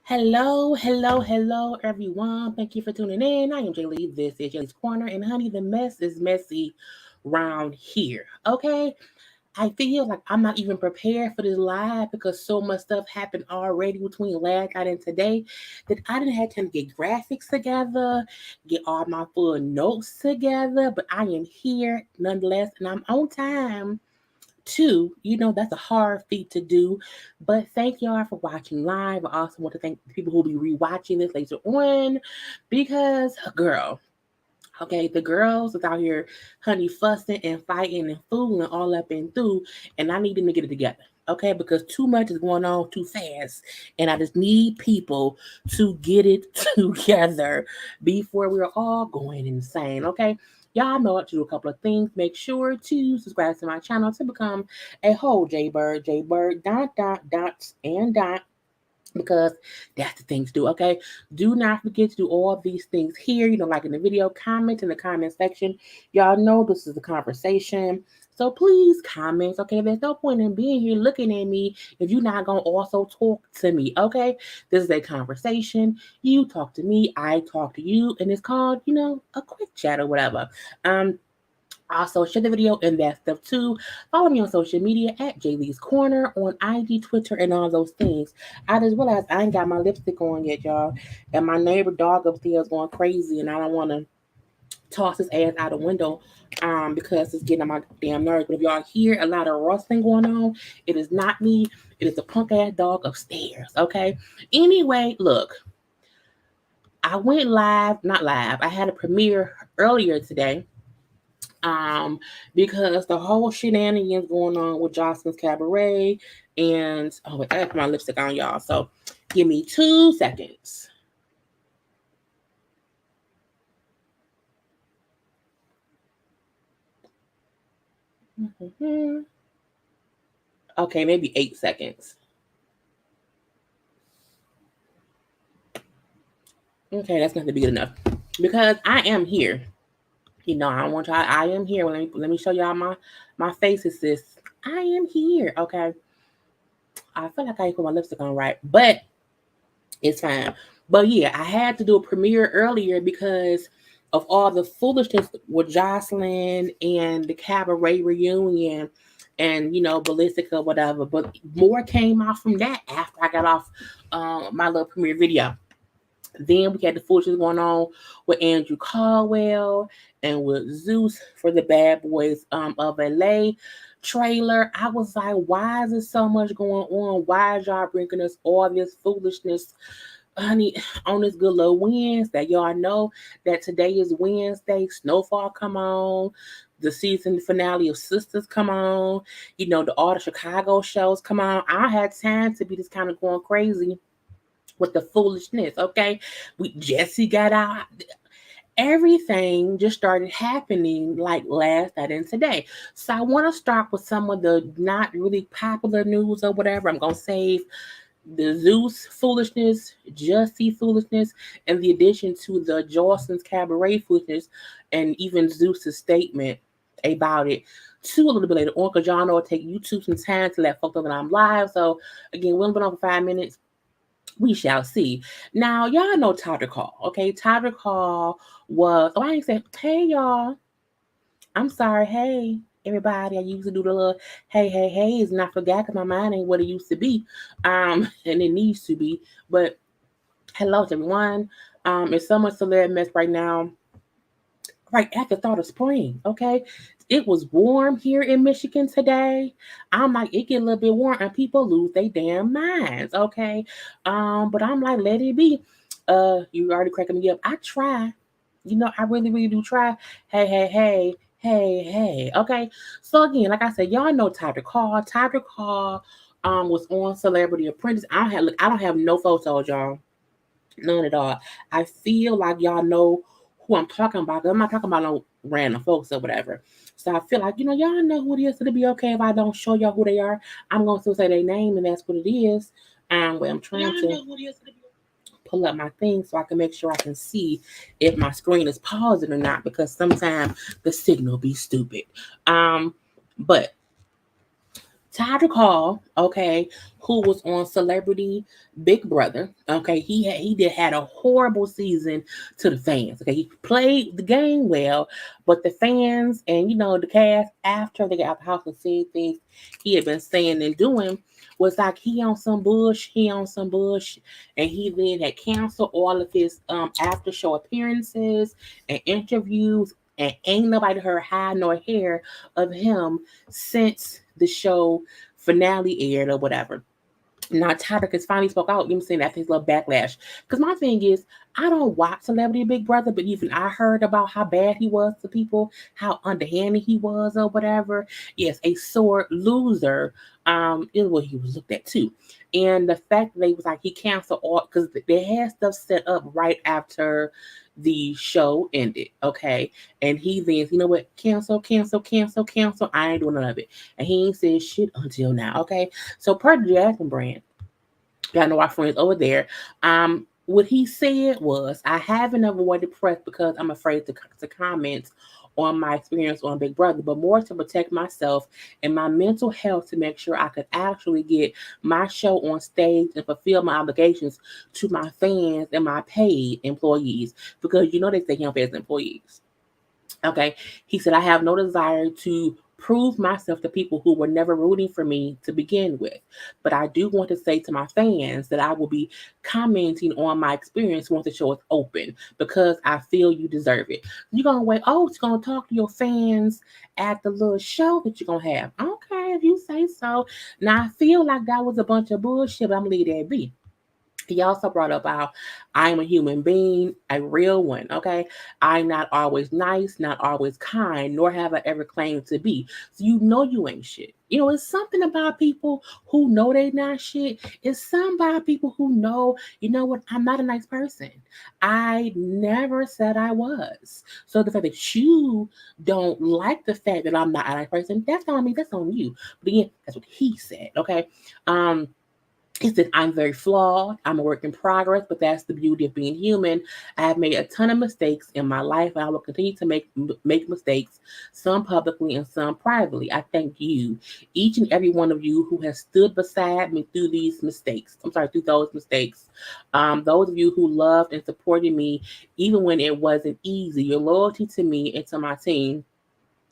Hello, everyone. Thank you for tuning in. I am Jaylee. This is JayLee's Corner, and honey, the mess is messy round here. Okay, I feel like I'm not even prepared for this live because so much stuff happened already between last night and today that I didn't have time to get graphics together, get all my full notes together. But I am here nonetheless, and I'm on time. Two, that's a hard feat to do. But thank y'all for watching live. I also want to thank the people who will be rewatching this later on because, girl, okay, the girls is out here, honey, fussing and fighting and fooling all up and through, and I need them to get it together. Okay, because too much is going on too fast, and I just need people to get it together before we're all going insane. Okay, y'all know what to do. A couple of things. Make sure to subscribe to my channel to become a whole Jaybird, dots, and dot because that's the things to do. Okay, do not forget to do all these things here, like in the video, comment in the comment section. Y'all know this is a conversation, so please comment. Okay, there's no point in being here looking at me if you're not gonna also talk to me. Okay, this is a conversation. You talk to me, I talk to you, and it's called a quick chat or whatever. Also, share the video and that stuff too. Follow me on social media at JayLeesCorner on IG, Twitter, and all those things. I just realized I ain't got my lipstick on yet, y'all. And my neighbor dog upstairs going crazy, and I don't want to toss his ass out the window because it's getting on my damn nerves. But if y'all hear a lot of rustling going on, it is not me. It is a punk ass dog upstairs, okay? Anyway, look. I went live, not live. I had a premiere earlier today because the whole shenanigans going on with Joseline's Cabaret, and oh wait, I got my lipstick on, y'all. So give me 2 seconds. Okay, maybe 8 seconds. Okay, that's not to be good enough because I am here. I don't want y'all. I am here. Let me show y'all my faces, sis. I am here. Okay. I feel like I ain't put my lipstick on right, but it's fine. But yeah, I had to do a premiere earlier because of all the foolishness with Joseline and the cabaret reunion and ballistica, whatever. But more came out from that after I got off my little premiere video. Then we had the foolishness going on with Andrew Caldwell and with Zeus for the Bad Boys of LA trailer. I was like, why is there so much going on? Why is y'all bringing us all this foolishness, honey, on this good little Wednesday? Y'all know that today is Wednesday. Snowfall come on. The season finale of Sisters come on. All the Chicago shows come on. I had time to be just kind of going crazy with the foolishness, okay? Jesse got out. Everything just started happening like last night and today. So I want to start with some of the not really popular news or whatever. I'm going to save the Zeus foolishness, Jussie foolishness, and the addition to the Joseline's Cabaret foolishness, and even Zeus's statement about it to a little bit later on, because y'all know it take YouTube some time to let folks know that I'm live. So again, we've been on for 5 minutes. We shall see. Now, y'all know Todrick Hall, okay? Todrick Hall was, I ain't saying, hey, y'all. I'm sorry, hey, everybody. I used to do the little hey, and I forgot because my mind ain't what it used to be. And it needs to be. But hello to everyone. It's so much celebrity mess right now. Right at the start of spring, okay? It was warm here in Michigan today. I'm like, it get a little bit warm and people lose their damn minds, okay? But I'm like, let it be. You already cracking me up. I try. I really, really do try. Hey. Okay. So again, like I said, y'all know Todrick Hall. Todrick Hall was on Celebrity Apprentice. I don't have no photos, y'all. None at all. I feel like y'all know who I'm talking about. I'm not talking about no random folks or whatever. So I feel like, y'all know who it is. It'll be okay if I don't show y'all who they are. I'm going to still say their name, and that's what it is. Where I'm trying to pull up my thing so I can make sure I can see if my screen is pausing or not, because sometimes the signal be stupid. But Todrick Hall, okay, who was on Celebrity Big Brother, okay, he had a horrible season to the fans. Okay, he played the game well, but the fans and the cast after they got out the house and seeing things he had been saying and doing was like he on some bush, and he then had canceled all of his after show appearances and interviews, and ain't nobody heard high nor hair of him since the show finale aired or whatever. Now Todrick has finally spoke out, saying after his little backlash. Because my thing is, I don't watch Celebrity Big Brother, but even I heard about how bad he was to people, how underhanded he was or whatever. Yes, a sore loser. Is what he was looked at too. And the fact that they was like he canceled all because they had stuff set up right after the show ended. Okay. And he then, you know what, cancel, cancel, cancel, cancel. I ain't doing none of it. And he ain't said shit until now. Okay. So per the Jasmine brand, y'all know our friends over there. What he said was, I haven't avoided press because I'm afraid to comment on my experience on Big Brother, but more to protect myself and my mental health to make sure I could actually get my show on stage and fulfill my obligations to my fans and my paid employees. Because they say he don't pay his employees. Okay. He said, I have no desire to prove myself to people who were never rooting for me to begin with. But I do want to say to my fans that I will be commenting on my experience once the show is open because I feel you deserve it. You're going to wait. Oh, you're going to talk to your fans at the little show that you're going to have. Okay, if you say so. Now, I feel like that was a bunch of bullshit, but I'm going to leave that be. He also brought up how I'm a human being, a real one, okay? I'm not always nice, not always kind, nor have I ever claimed to be. So you ain't shit. It's something about people who know they not shit. It's some about people who know, what, I'm not a nice person. I never said I was. So the fact that you don't like the fact that I'm not a nice person, that's not on me, that's on you. But again, that's what he said, okay? He said, I'm very flawed. I'm a work in progress, but that's the beauty of being human. I have made a ton of mistakes in my life, and I will continue to make mistakes, some publicly and some privately. I thank you, each and every one of you who has stood beside me through these mistakes. Through those mistakes. Those of you who loved and supported me, even when it wasn't easy. Your loyalty to me and to my team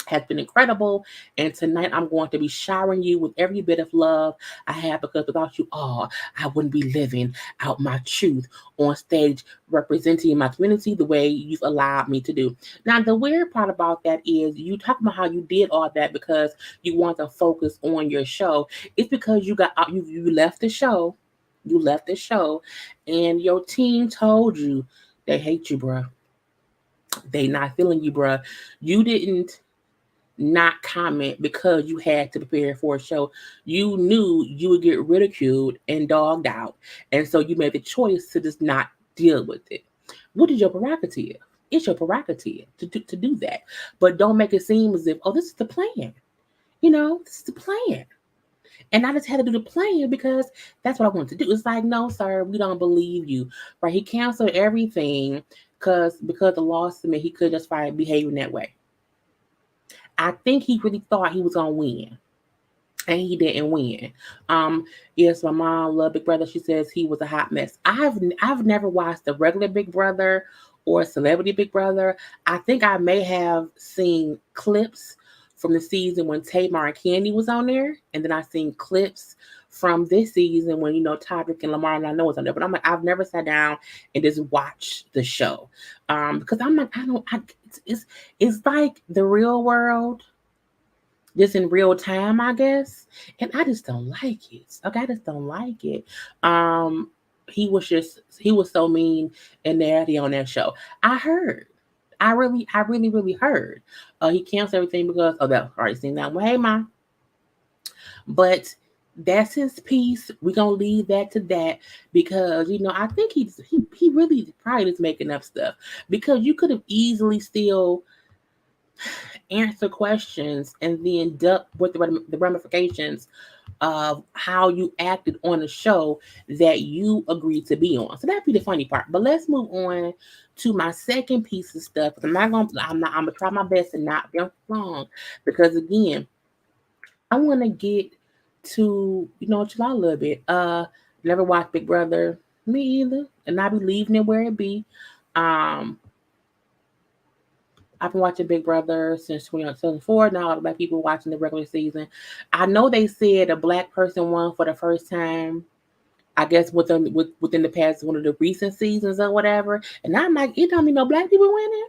has been incredible. And tonight I'm going to be showering you with every bit of love I have because without you all, I wouldn't be living out my truth on stage, representing my community the way you've allowed me to do. Now, the weird part about that is you talk about how you did all that because you want to focus on your show. It's because you left the show. You left the show and your team told you they hate you, bruh. They not feeling you, bruh. You didn't not comment because you had to prepare for a show. You knew you would get ridiculed and dogged out. And so you made the choice to just not deal with it. What is your prerogative? It's your prerogative to do that. But don't make it seem as if, oh, this is the plan. This is the plan. And I just had to do the plan because that's what I wanted to do. It's like, no, sir, we don't believe you. Right? He canceled everything because the law submit he could just find behaving that way. I think he really thought he was gonna win, and he didn't win. Yes, my mom loved Big Brother. She says he was a hot mess. I've never watched the regular Big Brother or Celebrity Big Brother. I think I may have seen clips from the season when Tamar and Candy was on there, and then I seen clips from this season when Todrick and Lamar and I know was on there. But I'm like, I've never sat down and just watched the show because I'm like, it's like the real world, just in real time, I guess. And I just don't like it. Okay, I just don't like it. He was so mean and nasty on that show. I heard. I really, really heard. He canceled everything because that already seen that one. Hey, ma. But that's his piece. We're gonna leave that to that because I think he really probably is making up stuff because you could have easily still answer questions and then duck with the ramifications of how you acted on a show that you agreed to be on. So that'd be the funny part. But let's move on to my second piece of stuff. I'm gonna try my best to not be long because again, I want to get to, chill out a little bit. Never watched Big Brother. Me either. And I be leaving it where it be. I've been watching Big Brother since 2004. Now a lot of black people watching the regular season. I know they said a black person won for the first time, I guess within the past one of the recent seasons or whatever. And I'm like, you don't mean no black people winning?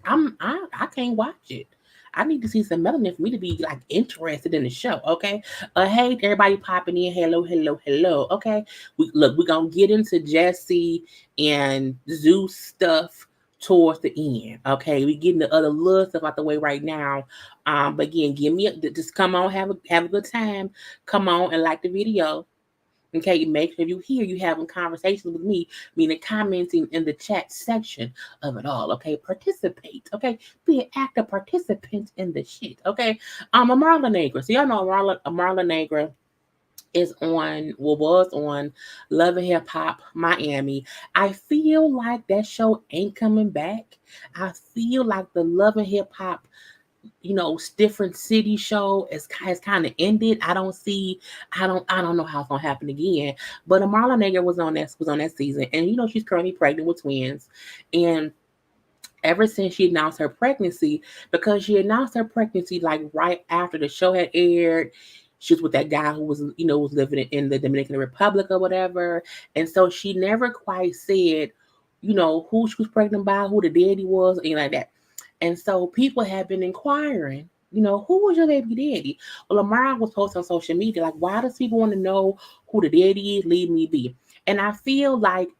I can't watch it. I need to see some melanin for me to be like interested in the show. Okay. Hey, everybody popping in. Hello. Okay. We're gonna get into Jussie and Zeus stuff towards the end. Okay. We getting the other little stuff out the way right now. But again, just come on, have a good time. Come on and like the video. Okay, make sure you having conversations with me, meaning commenting in the chat section of it all. Okay, participate. Okay, be an active participant in the shit. Okay, I'm a Marlenegra. So y'all know Marlenegra was on Love and Hip Hop Miami. I feel like that show ain't coming back. I feel like the Love and Hip Hop different city show has kind of ended. I don't know how it's gonna happen again. But Marlenegra was on that season, and she's currently pregnant with twins. And ever since she announced her pregnancy, because she announced her pregnancy like right after the show had aired, she was with that guy who was living in the Dominican Republic or whatever, and so she never quite said who she was pregnant by, who the daddy was, anything like that. And so people have been inquiring, who was your baby daddy? Well, Amara was posting on social media, like, why does people want to know who the daddy is? Leave me be. And I feel like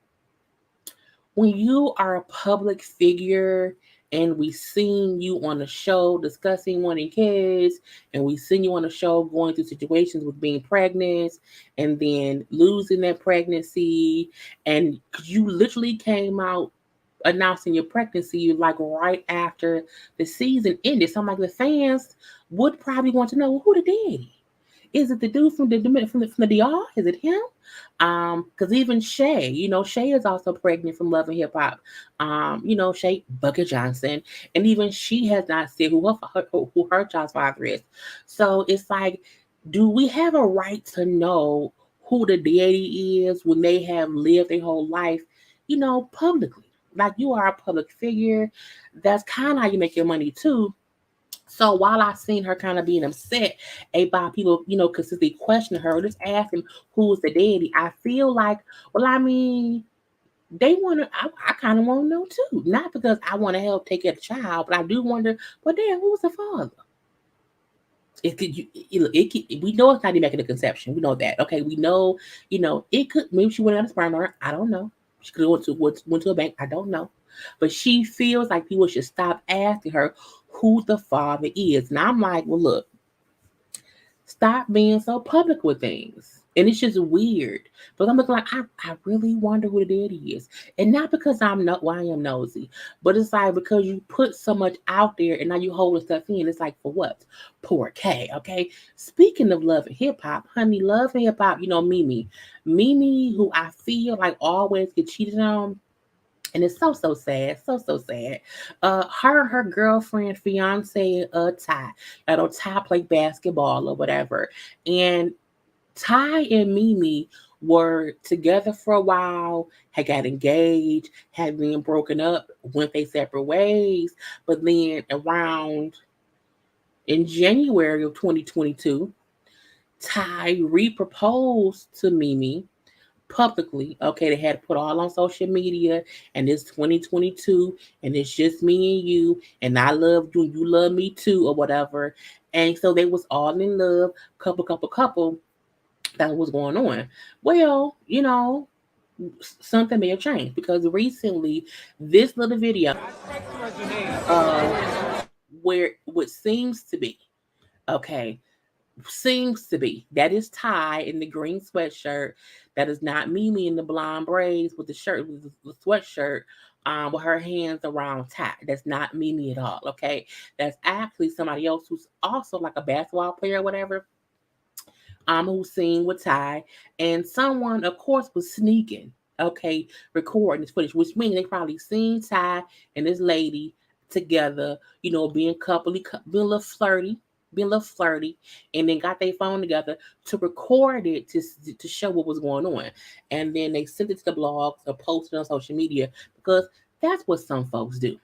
when you are a public figure and we seen you on a show discussing wanting kids, and we seen you on a show going through situations with being pregnant and then losing that pregnancy, and you literally came out announcing your pregnancy like right after the season ended. So I'm like, the fans would probably want to know who the daddy. Is it the dude from the DR? Is it him? Because even Shay, Shay is also pregnant from Love and Hip Hop. Shay Bucket Johnson, and even she has not said who her child's father is. So it's like, do we have a right to know who the daddy is when they have lived their whole life, publicly? Like, you are a public figure. That's kind of how you make your money too. So while I seen her kind of being upset about people, consistently questioning her or just asking who's the daddy, I feel like, well, I mean, they want to. I kind of want to know too. Not because I want to help take care of the child, but I do wonder. Well, damn, who's the father? We know it's not Immaculate Conception. We know that. Okay, we know. It could. Maybe she went out of sperm donor. I don't know. She could have went to a bank. I don't know. But she feels like people should stop asking her who the father is. And I'm like, well, look, stop being so public with things. And it's just weird. But I'm looking like, I really wonder who the daddy is. And not because I am nosy, but it's like because you put so much out there and now you holding stuff in. It's like, for what? Poor K, okay? Speaking of Love and Hip Hop, honey, Love and Hip Hop, Mimi. Mimi, who I feel like always get cheated on. And it's so sad, so sad. Her girlfriend, fiance, Ty. Ty played basketball or whatever, and Ty and Mimi were together for a while, had got engaged, had been broken up, went their separate ways. But then around in January of 2022, Ty re-proposed to Mimi publicly. Okay, they had to put all on social media, and it's 2022, and it's just me and you, and I love you, you love me too, or whatever. And so they was all in love, couple. That was going on. Well, something may have changed because recently this little video, where what seems to be, okay, that is Ty in the green sweatshirt. That is not Mimi in the blonde braids with the shirt, with the sweatshirt, with her hands around Ty. That's not Mimi at all. Okay, that's actually somebody else who's also like a basketball player or whatever. Who's seen with Ty, and someone, of course, was sneaking. Okay, recording this footage, which means they probably seen Ty and this lady together. Being coupley, being a little flirty. being a little flirty, and then got their phone together to record it to show what was going on. And then they sent it to the blogs or posted on social media because that's what some folks do.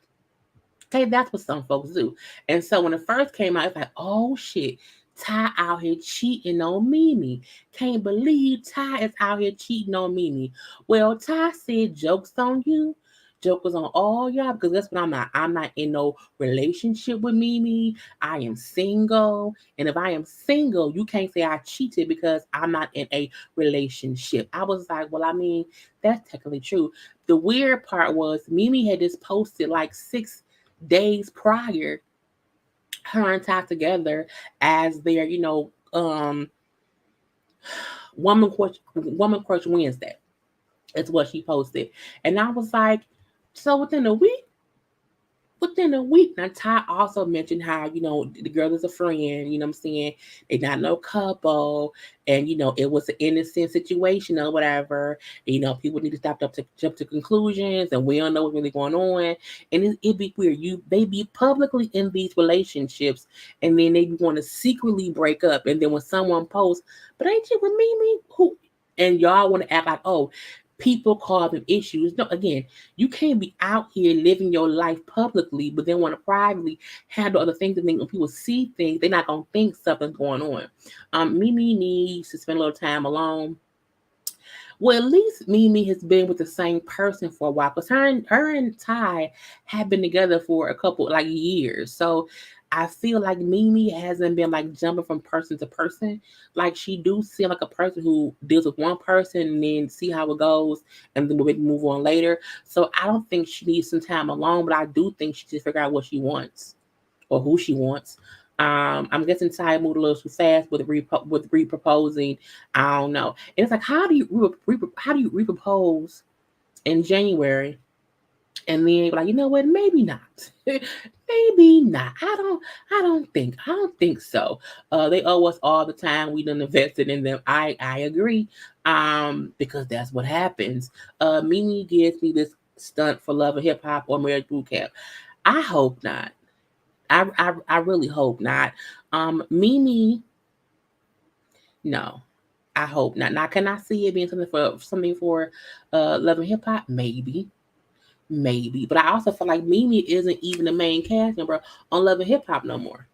Okay, that's what some folks do. And so when it first came out, it's like, oh shit, Ty out here cheating on Mimi. Can't believe Ty is out here cheating on Mimi. Well, Ty said, joke's on you. Joke was on all y'all because that's what I'm not. I'm not in no relationship with Mimi. I am single. And if I am single, you can't say I cheated because I'm not in a relationship. I was like, well, I mean, that's technically true. The weird part was Mimi had just posted like 6 days prior, her and Ty together as their, Woman Crush Wednesday. It's what she posted. And I was like, so within a week. Now, Ty also mentioned how, the girl is a friend, what I'm saying? They not no couple, and, it was an innocent situation or whatever. And, people need to stop up to jump to conclusions, and we don't know what's really going on. And it'd be weird. They be publicly in these relationships, and then they want to secretly break up. And then when someone posts, but ain't you with Mimi? Who? And y'all want to act like, oh, people call them issues. No, again, you can't be out here living your life publicly, but then want to privately handle other things. And think when people see things, they're not gonna think something's going on. Mimi needs to spend a little time alone. Well, at least Mimi has been with the same person for a while because her and Ty have been together for a couple like years. So I feel like Mimi hasn't been like jumping from person to person. Like she do seem like a person who deals with one person and then see how it goes and then we'll move on later. So I don't think she needs some time alone, but I do think she just figure out what she wants or who she wants. I'm guessing Ty moved a little too fast with reproposing. I don't know. And it's like, how do you repropose in January, and then you're like, you know what? Maybe not. Maybe not. I don't think so. They owe us all the time we done invested in them. I agree. Because that's what happens. Mimi gives me this stunt for Love and Hip Hop or Marriage Boot Camp. I hope not. I really hope not. Mimi, no, I hope not. Now, can I see it being something for Love and Hip Hop? Maybe. But I also feel like Mimi isn't even the main cast member on Love and Hip Hop no more.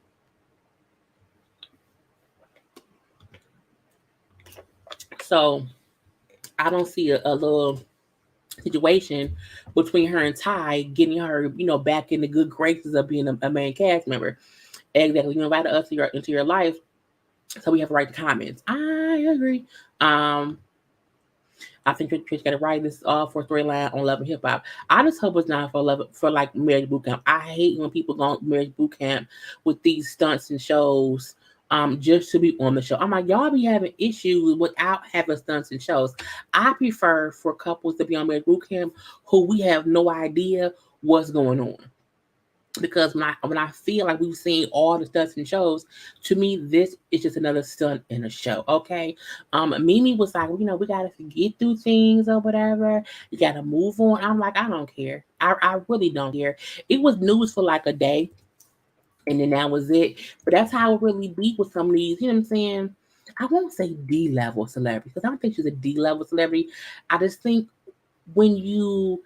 So I don't see a little situation between her and Ty getting her, back in the good graces of being a main cast member. Exactly. You invite us into your life, so we have to write the comments. I agree. I think Trish got to write this for storyline on Love and Hip Hop. I just hope it's not for like Marriage Boot Camp. I hate when people go on Marriage Boot Camp with these stunts and shows just to be on the show. I'm like, y'all be having issues without having stunts and shows. I prefer for couples to be on Marriage Boot Camp who we have no idea what's going on. Because when I feel like we've seen all the stunts and shows, to me this is just another stunt in a show. Okay, Mimi was like, we gotta get through things or whatever. You gotta move on. I'm like, I don't care. I really don't care. It was news for like a day, and then that was it. But that's how it really be with some of these. You know what I'm saying? I won't say D-level celebrity because I don't think she's a D-level celebrity. I just think when you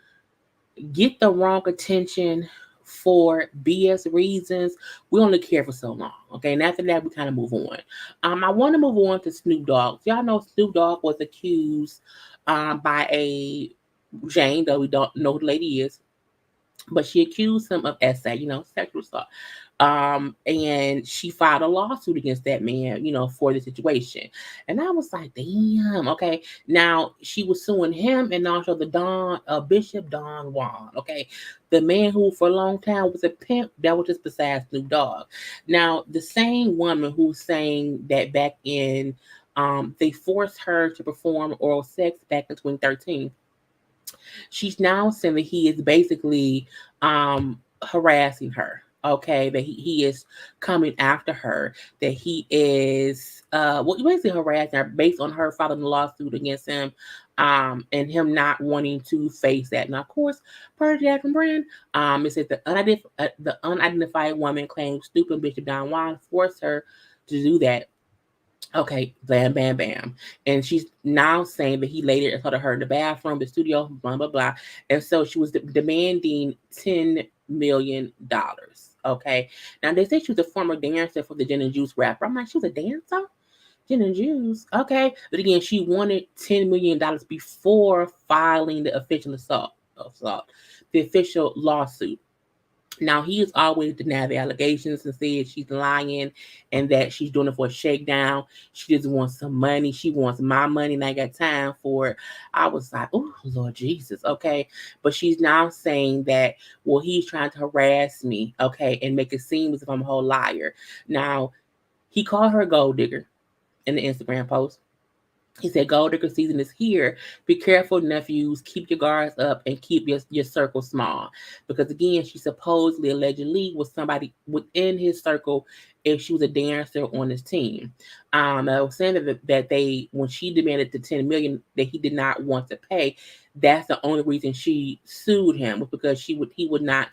get the wrong attention for BS reasons, we only care for so long. Okay, and after that, we kind of move on. I want to move on to Snoop Dogg. Y'all know Snoop Dogg was accused by a Jane, though we don't know who the lady is, but she accused him of SA, sexual assault. And she filed a lawsuit against that man, for the situation. And I was like, damn, okay. Now she was suing him and also the Bishop Don Juan, okay, the man who for a long time was a pimp that was just beside Snoop Dogg. Now the same woman who's saying that back in, they forced her to perform oral sex back in 2013. She's now saying that he is basically harassing her. Okay, that he is coming after her, that he is basically harassing her based on her filing a lawsuit against him, and him not wanting to face that. Now, of course, per Jack and Brand, it says the unidentified woman claims Snoop and Bishop Don Juan forced her to do that. Okay, bam, bam, bam. And she's now saying that he later assaulted her in the bathroom, the studio, blah, blah, blah. And so she was demanding $10 million. Okay. Now they say she was a former dancer for the Gin and Juice rapper. I'm like, she was a dancer? Gin and Juice. Okay. But again, she wanted $10 million before filing the official the official lawsuit. Now, he has always denied the allegations and said she's lying and that she's doing it for a shakedown. She just wants some money. She wants my money and I got time for it. I was like, oh, Lord Jesus, okay. But she's now saying that, well, he's trying to harass me, okay, and make it seem as if I'm a whole liar. Now, he called her a gold digger in the Instagram post. He said, gold digger season is here. Be careful, nephews. Keep your guards up and keep your circle small. Because again, she supposedly, allegedly, was somebody within his circle if she was a dancer on his team. I was saying that they, when she demanded the $10 million that he did not want to pay, that's the only reason she sued him, was because he would not,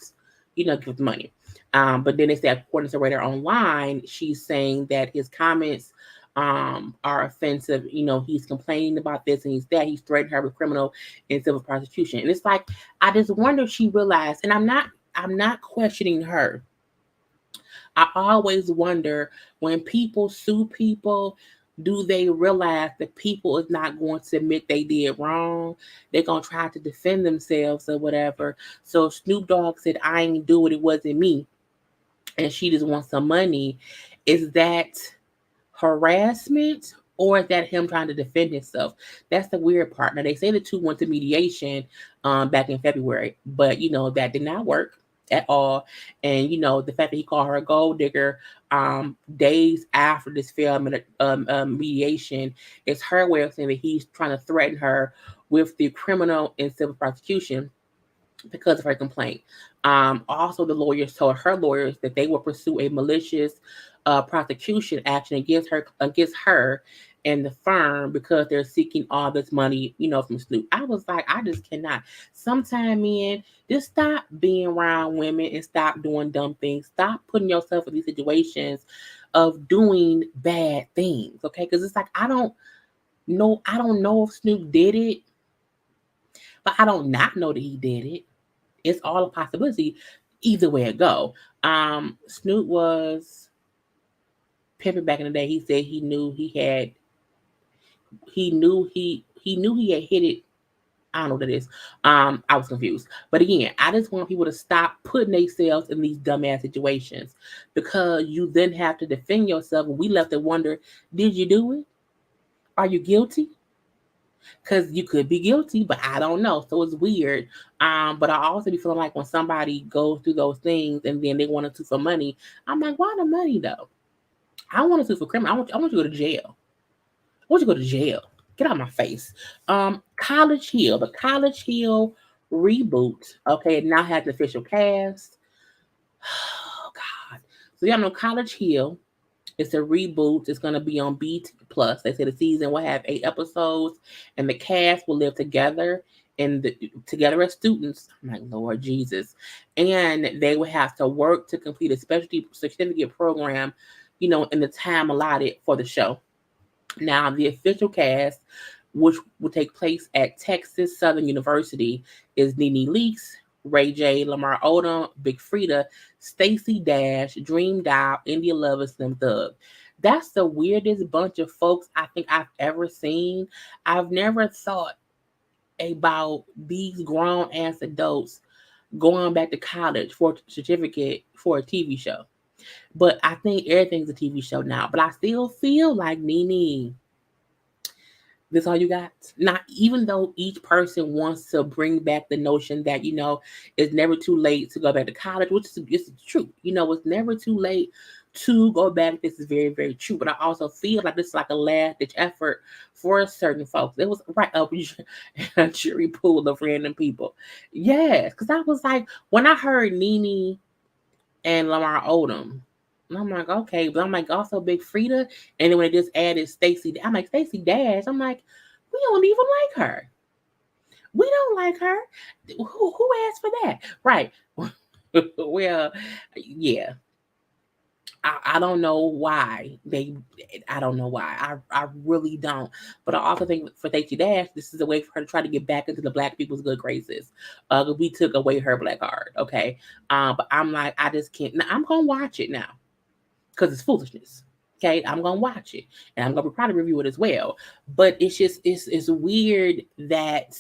give the money. But then they said, according to Radar Online, she's saying that his comments are offensive. He's complaining about this and he's that. He's threatened her with criminal and civil prosecution. And it's like, I just wonder if she realized, and I'm not questioning her. I always wonder, when people sue people, do they realize that people is not going to admit they did wrong? They're going to try to defend themselves or whatever. So Snoop Dogg said, I ain't do it wasn't me. And she just wants some money. Is that harassment, or is that him trying to defend himself? That's the weird part. Now they say the two went to mediation back in February, but that did not work at all. And the fact that he called her a gold digger days after this film mediation is her way of saying that he's trying to threaten her with the criminal and civil prosecution because of her complaint. Also, the lawyers told her lawyers that they will pursue a malicious prosecution action against her and the firm because they're seeking all this money, from Snoop. I was like, I just cannot. Sometime, men, just stop being around women and stop doing dumb things. Stop putting yourself in these situations of doing bad things, okay? Because it's like, I don't know if Snoop did it, but I don't not know that he did it. It's all a possibility either way it go. Snoop was pimping back in the day. He said he knew he had hit it. I don't know what that is. I was confused. But again, I just want people to stop putting themselves in these dumbass situations, because you then have to defend yourself, and we left to wonder, did you do it? Are you guilty? Because you could be guilty, but I don't know. So it's weird. But I also be feeling like when somebody goes through those things and then they want to sue for money, I'm like, why the money though? I want to sue for criminal. I want you to go to jail. I want you to go to jail. Get out of my face. College Hill, the College Hill reboot. Okay, it now has an official cast. Oh God. So y'all know College Hill. It's a reboot. It's going to be on BT Plus. They say the season will have 8 episodes, and the cast will live together together as students. I'm like, Lord Jesus. And they will have to work to complete a specialty certificate program, in the time allotted for the show. Now, the official cast, which will take place at Texas Southern University, is Nene Leakes, Ray J, Lamar Odom, Big Frida, Stacey Dash, Dream Doll, India Lover, Slim Thug. That's the weirdest bunch of folks I think I've ever seen. I've never thought about these grown ass adults going back to college for a certificate for a TV show. But I think everything's a TV show now. But I still feel like, Nene, this all you got? Not even though each person wants to bring back the notion that, it's never too late to go back to college, which is true. It's never too late to go back. This is very, very true. But I also feel like this is like a last-ditch effort for certain folks. It was right up a jury pool of random people. Yes, because I was like, when I heard Nene and Lamar Odom. And I'm like, okay, but I'm like also Big Frida, and then when they just added Stacey, I'm like Stacey Dash. I'm like, we don't even like her. We don't like her. Who asked for that? Right. Well, yeah. I don't know why I don't know why. I really don't. But I also think for Stacey Dash, this is a way for her to try to get back into the black people's good graces. We took away her black card, okay? But I'm like, I just can't. Now, I'm gonna watch it now because it's foolishness. Okay, I'm gonna watch it and I'm gonna probably review it as well. But it's just it's weird that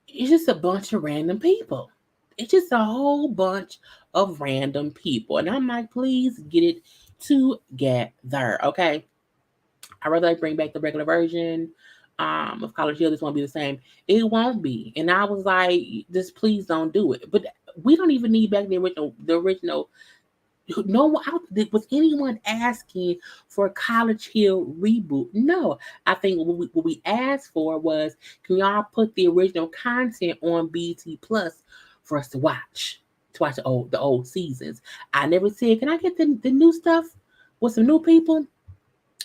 it's just a bunch of random people. It's just a whole bunch of random people. And I'm like, please get it together. Okay. I'd rather bring back the regular version of College Hill. This won't be the same. It won't be. And I was like, just please don't do it. But we don't even need back the original. No one was anyone asking for a College Hill reboot. No, I think what we asked for was, can y'all put the original content on BT Plus for us to watch the old seasons. I never said, can I get the new stuff with some new people?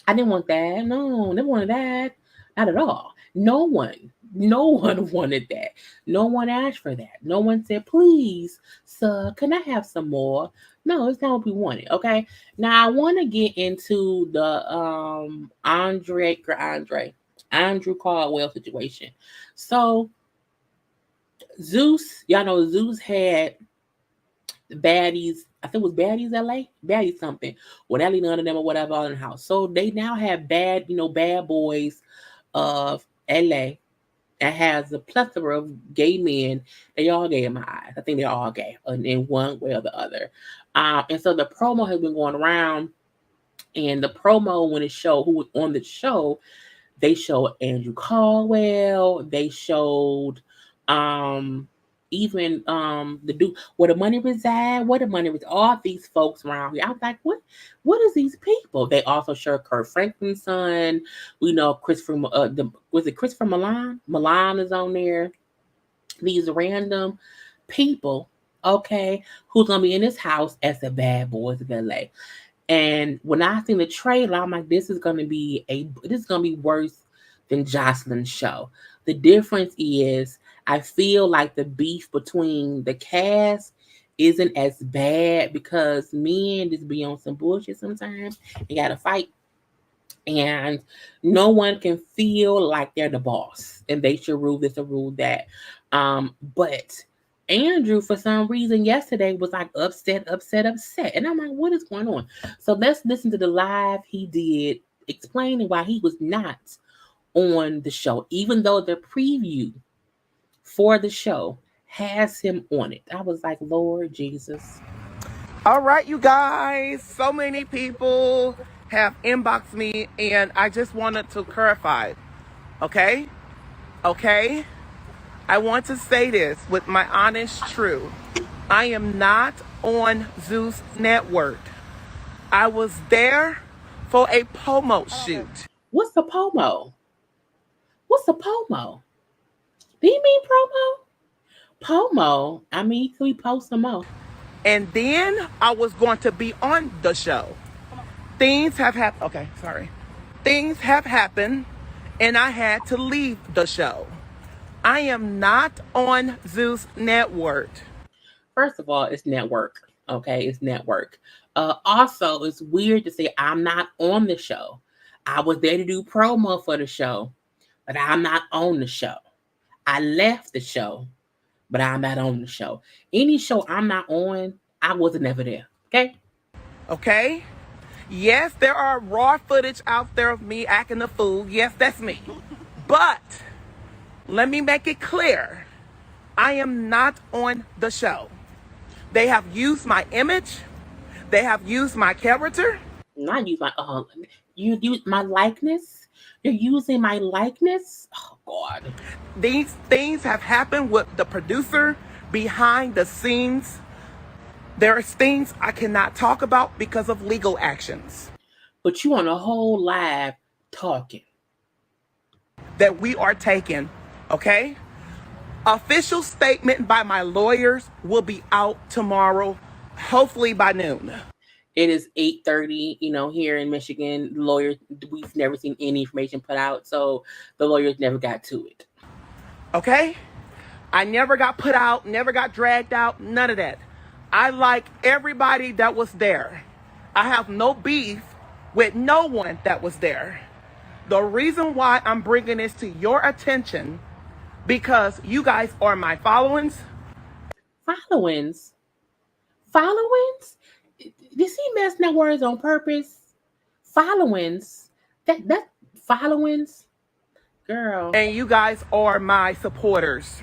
I didn't want that. No, never wanted that. Not at all. No one wanted that. No one asked for that. No one said, please, sir, can I have some more? No, it's not what we wanted. Okay. Now I want to get into the Andrew Caldwell situation. So Zeus, y'all know Zeus had baddies, I think it was baddies LA, baddies something, or Natalie Nunn of them or whatever all in the house. So they now have bad boys of LA that has a plethora of gay men. They all gay in my eyes. I think they're all gay in one way or the other. And so the promo has been going around, and the promo when it showed who was on the show, they showed Andrew Caldwell, they showed even the dude where the money reside, all these folks around here. I was like, what is these people? They also showed Kurt Franklin's son. We know Christopher was it Christopher Milan? Milan is on there. These random people, okay, who's gonna be in this house as the bad boys of LA. And when I seen the trailer, I'm like, this is gonna be worse than Joseline's show. The difference is I feel like the beef between the cast isn't as bad because men just be on some bullshit sometimes and gotta fight. And no one can feel like they're the boss and they should rule this or rule that. But Andrew, for some reason, yesterday was like upset. And I'm like, what is going on? So let's listen to the live he did explaining why he was not on the show, even though the preview for the show has him on it. I was like, Lord Jesus. All right, you guys. So many people have inboxed me, and I just wanted to clarify. Okay? I want to say this with my honest truth. I am not on Zeus Network. I was there for a promo shoot. What's the promo? Do you mean promo? Pomo. I mean, can we post some more? And then I was going to be on the show. Things have happened. Okay, sorry. Things have happened, and I had to leave the show. I am not on Zeus Network. First of all, it's network. Okay, it's network. Also, it's weird to say I'm not on the show. I was there to do promo for the show, but I'm not on the show. I left the show, but I'm not on the show. Any show I'm not on, I wasn't ever there. Okay? Okay? Yes, there are raw footage out there of me acting a fool. Yes, that's me. But let me make it clear. I am not on the show. They have used my image. They have used my character. Not use my you use my likeness. You're using my likeness. Oh God. These things have happened with the producer behind the scenes. There are things I cannot talk about because of legal actions. But you on a whole live talking that we are taking, okay? Official statement by my lawyers will be out tomorrow hopefully by noon. It is 8:30, here in Michigan. Lawyers, we've never seen any information put out, so the lawyers never got to it. Okay? I never got put out, never got dragged out, none of that. I like everybody that was there. I have no beef with no one that was there. The reason why I'm bringing this to your attention, because you guys are my followings. Followings? Followings? Did he messing up words on purpose? Followings? That followings? Girl. And you guys are my supporters.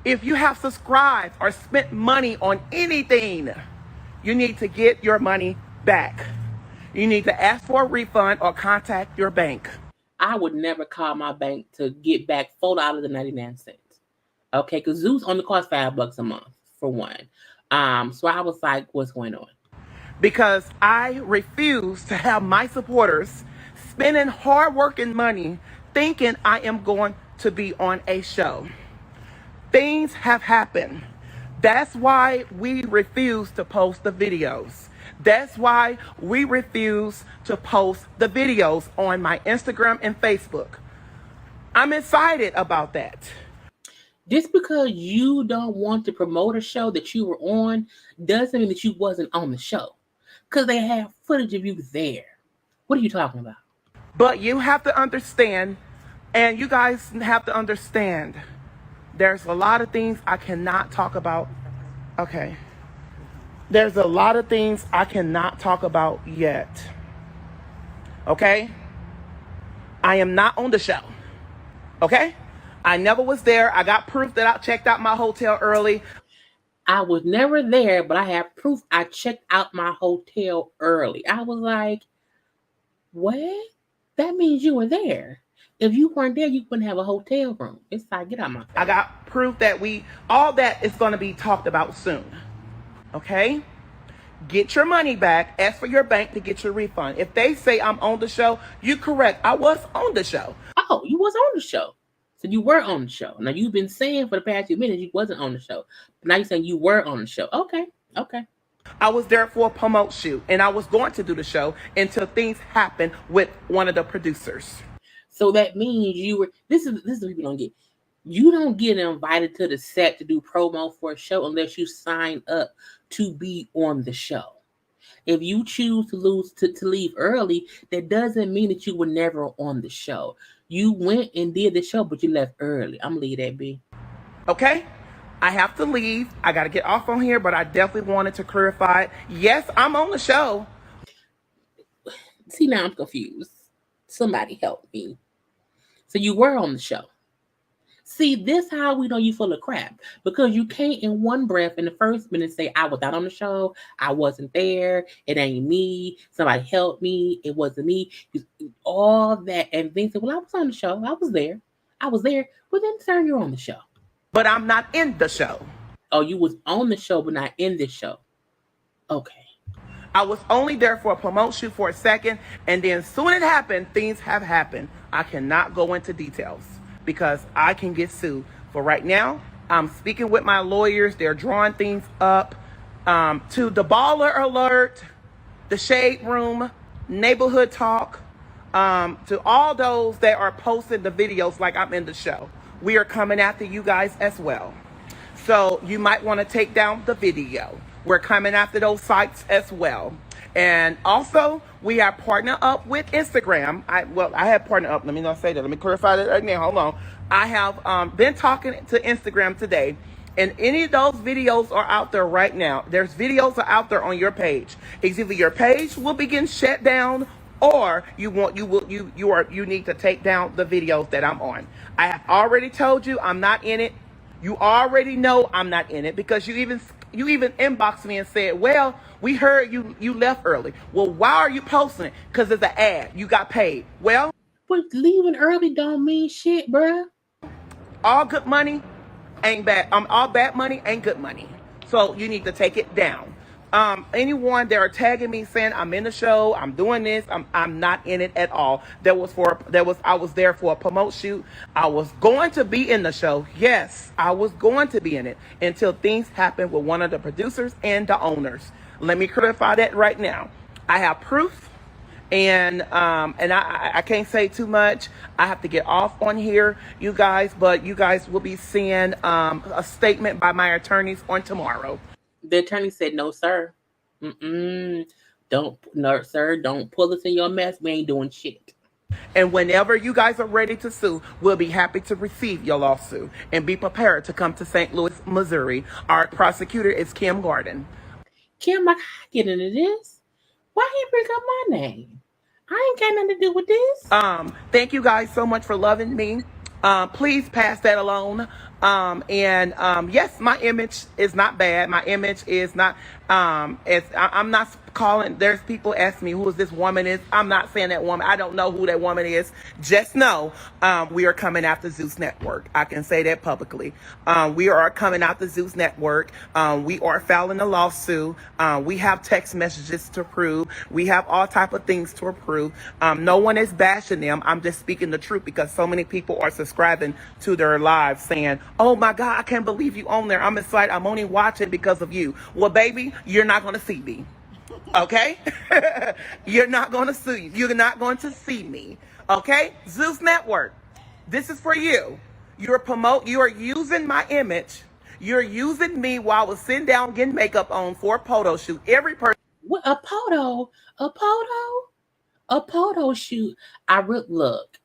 If you have subscribed or spent money on anything, you need to get your money back. You need to ask for a refund or contact your bank. I would never call my bank to get back $4.99. Okay, because Zeus only costs $5 a month for one. So I was like, what's going on? Because I refuse to have my supporters spending hard-working money thinking I am going to be on a show. Things have happened. That's why we refuse to post the videos. That's why we refuse to post the videos on my Instagram and Facebook. I'm excited about that. Just because you don't want to promote a show that you were on doesn't mean that you wasn't on the show. Because they have footage of you there. What are you talking about? But you have to understand, and you guys have to understand, there's a lot of things I cannot talk about. Okay. There's a lot of things I cannot talk about yet. Okay? I am not on the show. Okay? I never was there. I got proof that I checked out my hotel early. I was never there, but I have proof I checked out my hotel early. I was like, what? That means you were there. If you weren't there, you wouldn't have a hotel room. It's like, get out my face. I got proof that all that is going to be talked about soon. Okay? Get your money back. Ask for your bank to get your refund. If they say I'm on the show, you're correct. I was on the show. Oh, you was on the show. So you were on the show. Now you've been saying for the past few minutes you wasn't on the show. But now you're saying you were on the show. Okay. I was there for a promote shoot, and I was going to do the show until things happened with one of the producers. So that means you were. This is what people don't get. You don't get invited to the set to do promo for a show unless you sign up to be on the show. If you choose to leave early, that doesn't mean that you were never on the show. You went and did the show, but you left early. I'm gonna leave that be. Okay? I have to leave. I got to get off on here, but I definitely wanted to clarify it. Yes, I'm on the show. See, now I'm confused. Somebody help me. So you were on the show. See, this how we know you full of crap. Because you can't in one breath in the first minute say, I was not on the show. I wasn't there. It ain't me. Somebody help me. It wasn't me. All that. And then say, well, I was on the show. I was there. Well, then, sir, you're on the show. But I'm not in the show. Oh, you was on the show, but not in this show. Okay. I was only there for a promote shoot for a second. And then soon it happened, things have happened. I cannot go into details because I can get sued. For right now, I'm speaking with my lawyers. They're drawing things up to the Baller Alert, the Shade Room, Neighborhood Talk, to all those that are posting the videos like I'm in the show. We are coming after you guys as well. So you might want to take down the video. We're coming after those sites as well. And also, we are partnered up with Instagram. I have partnered up. Let me not say that. Let me clarify that right now. Hold on. I have been talking to Instagram today. And any of those videos are out there right now. There's videos are out there on your page. It's either your page will begin shut down, or you need to take down the videos that I'm on. I have already told you I'm not in it. You already know I'm not in it because you even inboxed me and said, well, we heard you left early. Well, why are you posting it? Because it's an ad. You got paid. Well, but leaving early don't mean shit, bruh. All good money ain't bad. All bad money ain't good money. So you need to take it down. Anyone that are tagging me saying I'm in the show, I'm doing this, I'm not in it at all. I was there for a promote shoot. I was going to be in the show. Yes, I was going to be in it until things happened with one of the producers and the owners. Let me clarify that right now. I have proof, and I can't say too much. I have to get off on here, you guys, but you guys will be seeing a statement by my attorneys on tomorrow. The attorney said, "No, sir. Don't, no, sir. Don't pull us in your mess. We ain't doing shit." And whenever you guys are ready to sue, we'll be happy to receive your lawsuit and be prepared to come to St. Louis, Missouri. Our prosecutor is Kim Gordon. Kim, like, I get into this. Why he bring up my name? I ain't got nothing to do with this. Thank you guys so much for loving me. Please pass that along. Yes, my image is not bad. My image is not, I'm not calling, there's people ask me who this woman is. I'm not saying that woman. I don't know who that woman is. Just know, we are coming after Zeus Network. I can say that publicly. We are coming after Zeus Network. We are filing a lawsuit. We have text messages to prove. We have all type of things to approve. No one is bashing them. I'm just speaking the truth because so many people are subscribing to their lives saying, "Oh my God, I can't believe you on there. I'm excited. I'm only watching because of you." Well, baby, you're not going to see me. Okay? You're not going to see. You're not going to see me. Okay? Zeus Network. This is for you. You are using my image. You're using me while I was sitting down getting makeup on for a photo shoot. Every person. What, a photo? A photo? A photo shoot. Look,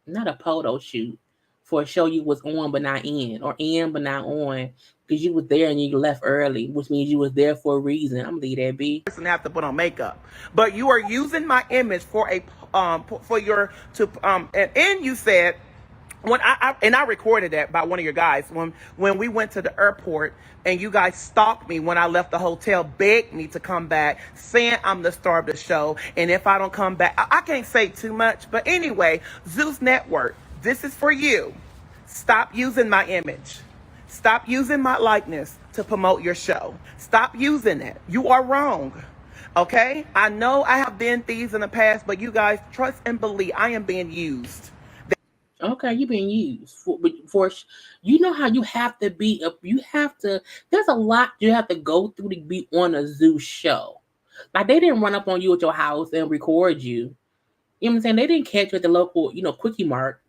not a photo shoot for a show you was on but not in, or in but not on, because you was there and you left early, which means you was there for a reason. I'm gonna leave that be. Person have to put on makeup, but you are using my image for a and you said when I recorded that by one of your guys when we went to the airport and you guys stalked me when I left the hotel, begged me to come back, saying I'm the star of the show, and if I don't come back, I can't say too much, but anyway, Zeus Network, this is for you. Stop using my image. Stop using my likeness to promote your show. Stop using it. You are wrong. Okay? I know I have been thieves in the past, but you guys trust and believe I am being used. Okay, you're being used for you know how you have to be there's a lot you have to go through to be on a Zeus show. Like, they didn't run up on you at your house and record you. You know what I'm saying? They didn't catch you at the local, Quickie Mart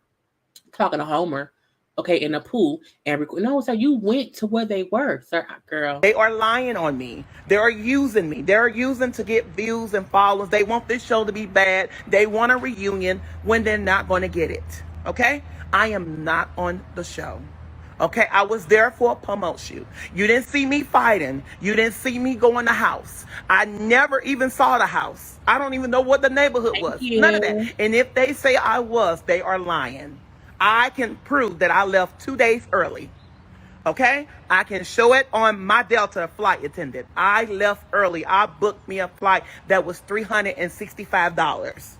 talking to Homer, okay, in the pool and record. No, so you went to where they were, sir, girl. They are lying on me. They are using me. They're using to get views and followers. They want this show to be bad. They want a reunion when they're not going to get it. Okay? I am not on the show. Okay? I was there for a promo shoot. You didn't see me fighting. You didn't see me go in the house. I never even saw the house. I don't even know what the neighborhood was. None of that. And if they say I was, they are lying. I can prove that I left 2 days early. Okay? I can show it on my Delta flight attendant. I left early. I booked me a flight that was $365.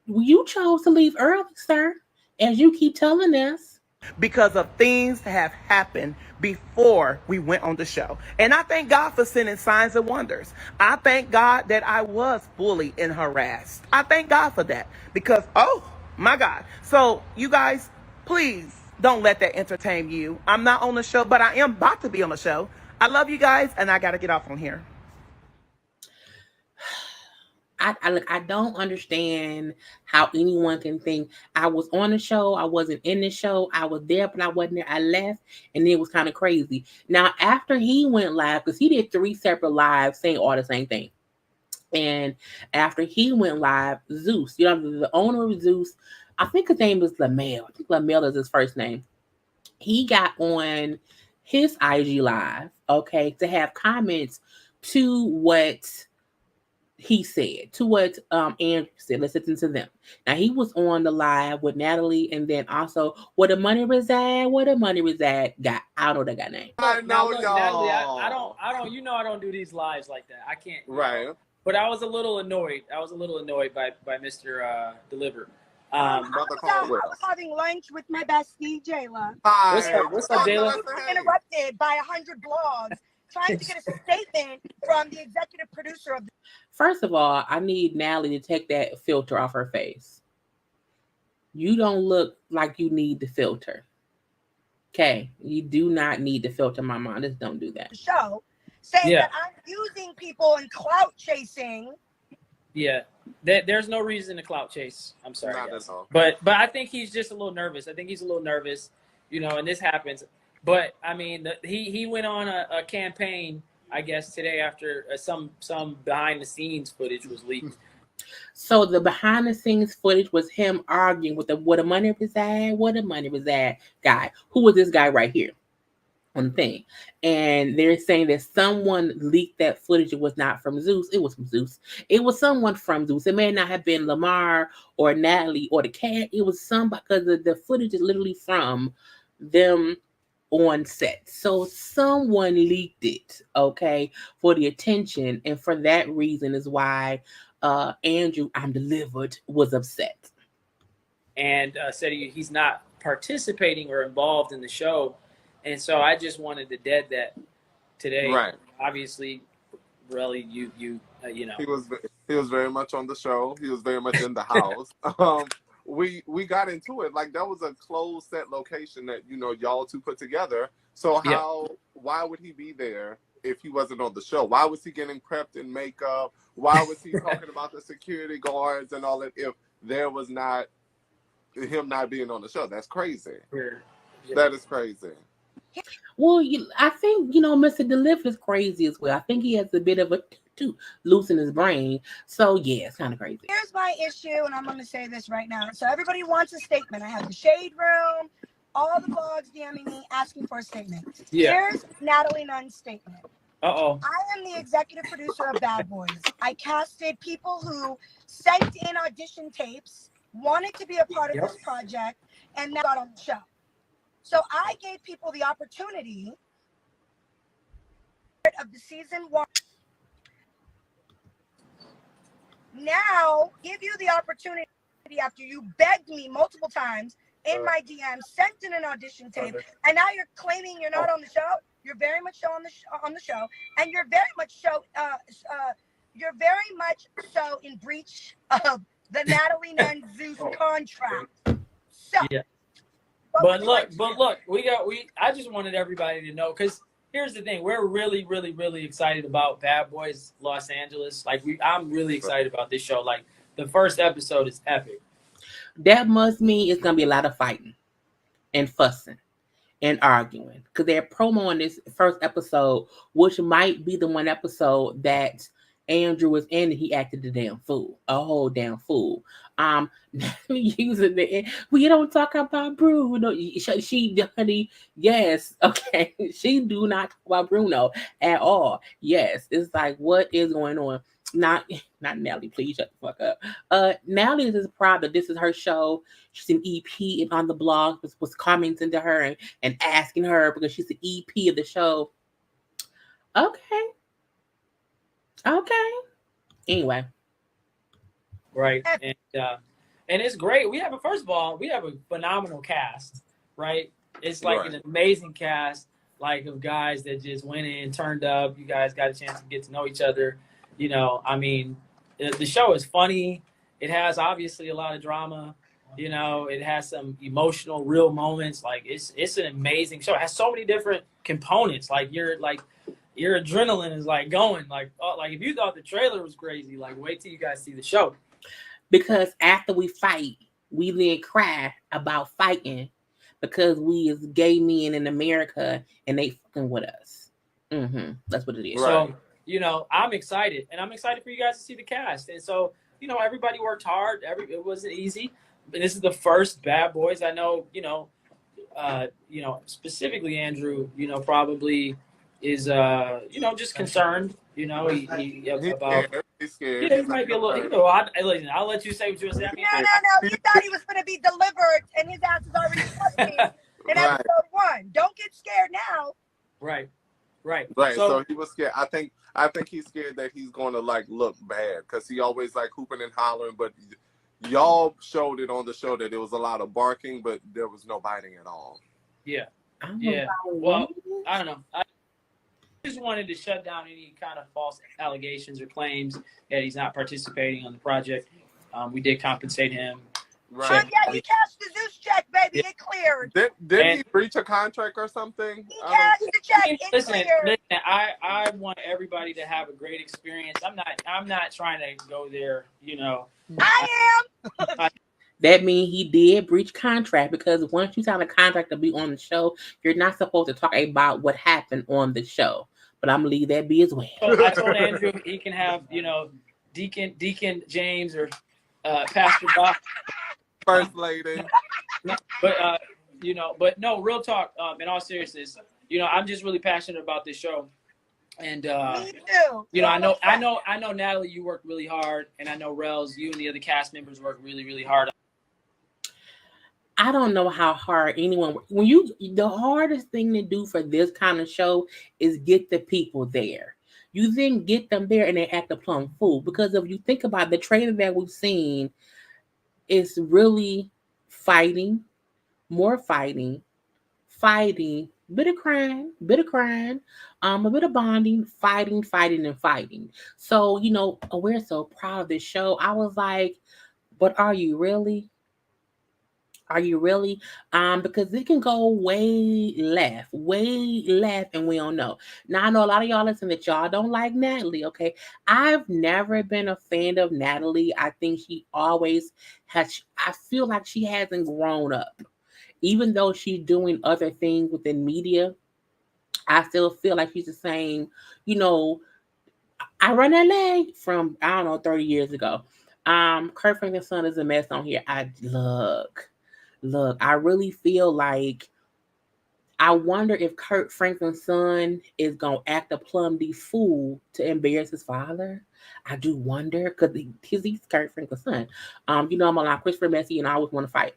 You chose to leave early, sir, as you keep telling us. Because of things that have happened before we went on the show. And I thank God for sending signs and wonders. I thank God that I was bullied and harassed. I thank God for that. Because, oh my God. So you guys, please don't let that entertain you. I'm not on the show, but I am about to be on the show. I love you guys, and I got to get off on here. I don't understand how anyone can think I was on the show, I wasn't in the show, I was there, but I wasn't there, I left, and it was kind of crazy. Now, after he went live, because he did 3 separate lives saying all the same thing, and after he went live, Zeus, the owner of Zeus, I think his name is Lamel. I think Lamel is his first name. He got on his IG live, okay, to have comments to what he said, to what Andrew said. Let's listen to them. Now, he was on the live with Natalie, and then also where the money reside, got, I don't know that guy name. I know, look, Natalie, I don't, I don't do these lives like that. I can't. Right. But I was a little annoyed. By Mr. Deliver. I was having lunch with my bestie, Jayla. Hi. What's up, Jayla? Interrupted by 100 blogs trying to get a statement from the executive producer of the. First of all, I need Natalie to take that filter off her face. You don't look like you need the filter. Okay? You do not need the filter, my mom. Just don't do that. Show saying that I'm using people and clout chasing. Yeah, there's no reason to clout chase. I'm sorry, Not guys. at all. But I think he's just a little nervous. I think he's a little nervous, you know, and this happens. But I mean, he went on a campaign, I guess, today after some behind the scenes footage was leaked. So the behind the scenes footage was him arguing with where the money was at guy. Who was this guy right here on the thing? And they're saying that someone leaked that footage. It was not from Zeus. It was from Zeus. It was someone from Zeus. It may not have been Lamar or Natalie or the cat. It was somebody, because the footage is literally from them on set. So someone leaked it, okay, for the attention. And for that reason is why Andrew, I'm delivered, was upset. And said he's not participating or involved in the show. And so I just wanted to dead that today. Right. Obviously, really, you know. He was very much on the show. He was very much in the house. We got into it. Like, that was a closed set location that, you know, y'all two put together. So why would he be there if he wasn't on the show? Why was he getting prepped in makeup? Why was he talking about the security guards and all that if there was not him not being on the show? That's crazy. Yeah. That is crazy. Well, I think, Mr. Delivered is crazy as well. I think he has a bit of a too loose in his brain. So, yeah, it's kind of crazy. Here's my issue, and I'm going to say this right now. So everybody wants a statement. I have the Shade Room, all the blogs DMing me asking for a statement. Yeah. Here's Natalie Nunn's statement. Uh-oh. I am the executive producer of Bad Boys. I casted people who sent in audition tapes, wanted to be a part of this project, and now got on the show. So I gave people the opportunity of the season 1. Now, give you the opportunity after you begged me multiple times in my DM, sent in an audition tape, and now you're claiming you're not on the show. You're very much so on the show, and you're very much so in breach of the Natalie Nunn Zeus contract. So, yeah. But look, I just wanted everybody to know, because here's the thing: we're really, really, really excited about Bad Boys Los Angeles. Like, I'm really excited about this show. Like, the first episode is epic. That must mean it's gonna be a lot of fighting and fussing and arguing, because they're promoing this first episode, which might be the one episode that Andrew was in and he acted a whole damn fool. Using we don't talk about Bruno. She honey, yes, okay. She do not talk about Bruno at all. Yes, it's like, what is going on? Not Nelly, please shut the fuck up. Nelly is proud that this is her show. She's an EP, and on the blog was commenting to her and asking her because she's the EP of the show. Okay. Anyway. Right. And it's great. First of all, we have a phenomenal cast, right? It's like an amazing cast, like, of guys that just went in, turned up. You guys got a chance to get to know each other. You know, I mean, the show is funny. It has obviously a lot of drama. You know, it has some emotional, real moments. Like, it's an amazing show. It has so many different components. Your adrenaline is like going. Like if you thought the trailer was crazy, like, wait till you guys see the show. Because after we fight, we then cry about fighting because we is gay men in America and they fucking with us. That's what it is. Right. So, you know, I'm excited, and I'm excited for you guys to see the cast. And so, you know, everybody worked hard. It wasn't easy. And this is the first Bad Boys. I know, specifically Andrew, probably is, just concerned. He's scared. Yeah, he might be a little. I'll let you say what you're saying. No. You thought he was going to be delivered, and his ass is already fucking in episode 1. Don't get scared now. Right. So he was scared. I think he's scared that he's going to look bad because he always hooping and hollering. But y'all showed it on the show that there was a lot of barking, but there was no biting at all. Yeah. Well, I don't know. I just wanted to shut down any kind of false allegations or claims that he's not participating on the project. We did compensate him. Right. Yeah, he cashed the Zeus check, baby. It cleared. Didn't he breach a contract or something? He cashed the check. It's Listen, clear. I want everybody to have a great experience. I'm not trying to go there. I am. That means he did breach contract, because once you sign a contract to be on the show, you're not supposed to talk about what happened on the show. But I'm gonna leave that be as well. So I told Andrew he can have Deacon James or Pastor Doc, First lady. but no, real talk. In all seriousness, I'm just really passionate about this show, and Me too. I know Natalie, you worked really hard, and I know Rels, you and the other cast members worked really, really hard. I don't know how hard anyone. The hardest thing to do for this kind of show is get the people there. You then get them there and they act a plum fool, because if you think about the trailer that we've seen, it's really fighting, more fighting, bit of crying, a bit of bonding, fighting, and fighting. So, we're so proud of this show. I was like, but are you really? Are you really? Because it can go way left, and we don't know. Now I know a lot of y'all listen that y'all don't like Natalie. Okay, I've never been a fan of Natalie. I think she always has. I feel like she hasn't grown up, even though she's doing other things within media. I still feel like she's the same. I run LA from, I don't know, 30 years ago. Kurt Franklin's son is a mess on here. Look, I really feel like, I wonder if Kurt Franklin's son is gonna act a plum D fool to embarrass his father. I do wonder, because he's Kurt Franklin's son. I'm a lot Christopher Messy, and I always want to fight.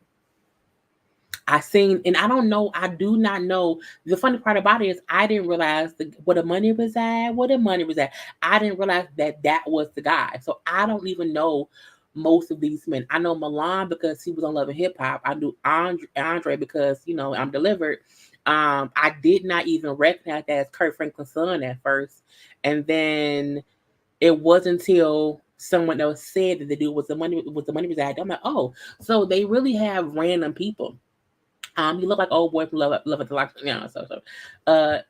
And I don't know, I do not know. The funny part about it is I didn't realize where the money was at. I didn't realize that was the guy. So I don't even know most of these men. I know Milan because he was on Love and Hip Hop. I knew Andre because, I'm Delivered. I did not even recognize that as Kurt Franklin's son at first. And then it wasn't until someone else said that the dude was the money was at. I'm like, oh, so they really have random people. You look like old boy from Love at the Lock.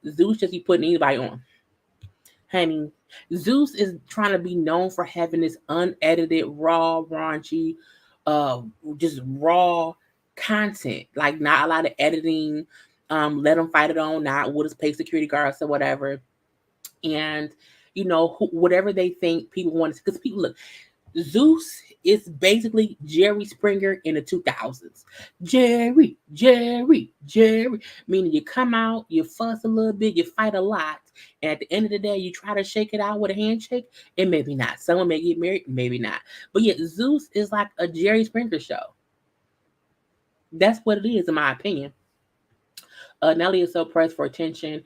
Zeus just be putting anybody on. Honey, Zeus is trying to be known for having this unedited, raw, raunchy, just raw content. Like, not a lot of editing. Let them fight it on, not with his paid security guards or whatever. And, whatever they think people want to, because people look, Zeus is basically Jerry Springer in the 2000s. Jerry. Meaning you come out, you fuss a little bit, you fight a lot, and at the end of the day, you try to shake it out with a handshake, and maybe not. Someone may get married, maybe not. But yet, Zeus is like a Jerry Springer show. That's what it is, in my opinion. Nelly is so pressed for attention.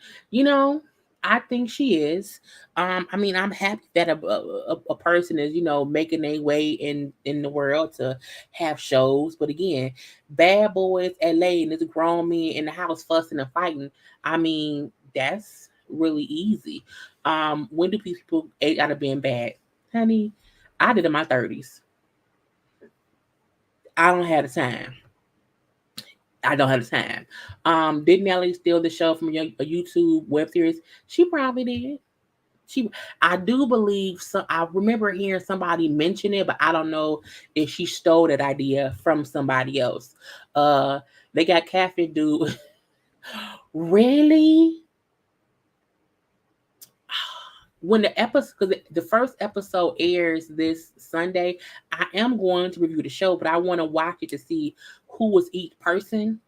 I think she is. I'm happy that a person is, making their way in the world to have shows. But again, Bad Boys LA and this grown men in the house fussing and fighting. That's really easy. When do people age out of being bad? Honey, I did in my 30s. I don't have the time. Did Nelly steal the show from a YouTube web series? She probably did. I do believe so. I remember hearing somebody mention it, but I don't know if she stole that idea from somebody else. They got Catfish dude. Really? When because the first episode airs this Sunday, I am going to review the show, but I want to watch it to see who was each person,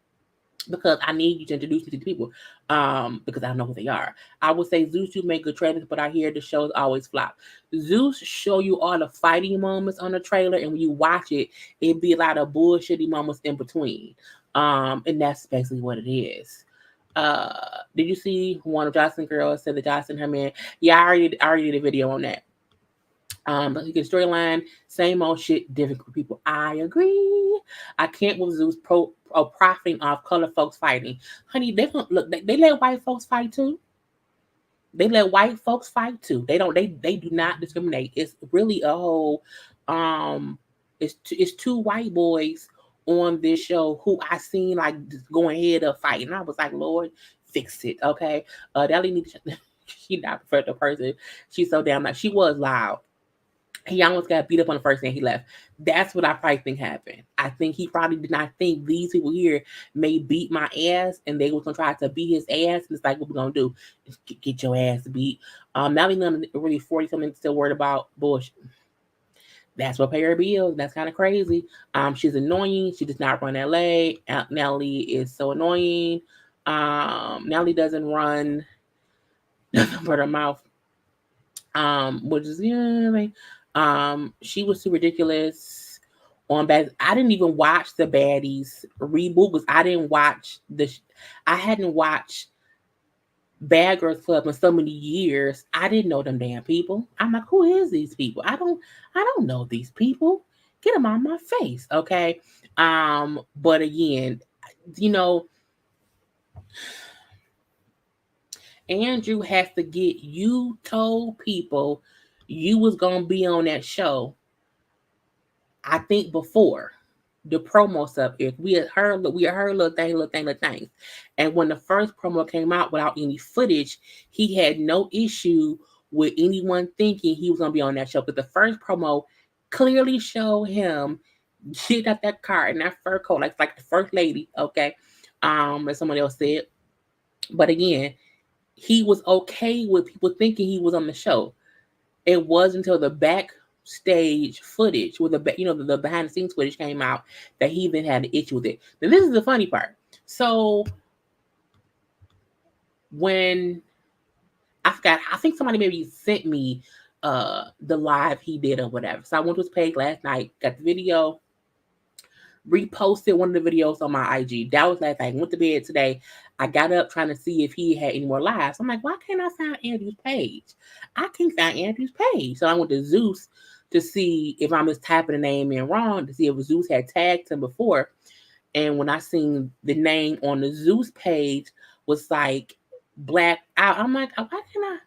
because I need you to introduce me to the people, because I don't know who they are. I would say Zeus, you make good trailers, but I hear the shows always flop. Zeus show you all the fighting moments on the trailer, and when you watch it, it'd be a lot of bullshitty moments in between. And that's basically what it is. Did you see one of Joseline girls said that Joseline her man? Yeah, I already did a video on that. But you get storyline, same old shit, different people. I agree. I can't with Zeus profiting off colored folks fighting. Honey, they don't look. They let white folks fight too. They let white folks fight too. They don't. They do not discriminate. It's really a whole. It's two white boys on this show who I seen like going head up fighting. I was like, Lord, fix it, okay? Natalie needs she not a professional person. She's so damn like she was loud. He almost got beat up on the first day he left. That's what I probably think happened. I think he probably did not think these people here may beat my ass and they was gonna try to beat his ass. And it's like, what we gonna do? Get your ass beat. Natalie Nunn really 40 something still worried about bullshit. That's what pay her bills. That's kind of crazy. She's annoying. She does not run LA. Natalie is so annoying. Natalie doesn't run nothing but her mouth. Which is she was too ridiculous on bad. I didn't even watch the Baddies reboot because I didn't watch I hadn't watched Bad Girls Club in so many years. I didn't know them damn people. I'm like, who is these people? I don't know these people. Get them on my face, okay? But again, Andrew has to get you told people you was gonna be on that show. I think before the promo stuff, if we had heard little things. And when the first promo came out without any footage, he had no issue with anyone thinking he was gonna be on that show. But the first promo clearly showed him get out that car in that fur coat, like the first lady, okay? As someone else said. But again, he was okay with people thinking he was on the show. It wasn't until the backstage footage, with the behind the scenes footage came out, that he even had an issue with it. Now, this is the funny part. So when I think somebody maybe sent me the live he did or whatever. So I went to his page last night, got the video, reposted one of the videos on my IG. That was last night. Went to bed today. I got up trying to see if he had any more lives. I'm like, why can't I find Andrew's page? I can't find Andrew's page. So I went to Zeus to see if I'm just typing the name in wrong, to see if Zeus had tagged him before. And when I seen the name on the Zeus page was like black out, I'm like, why can't I?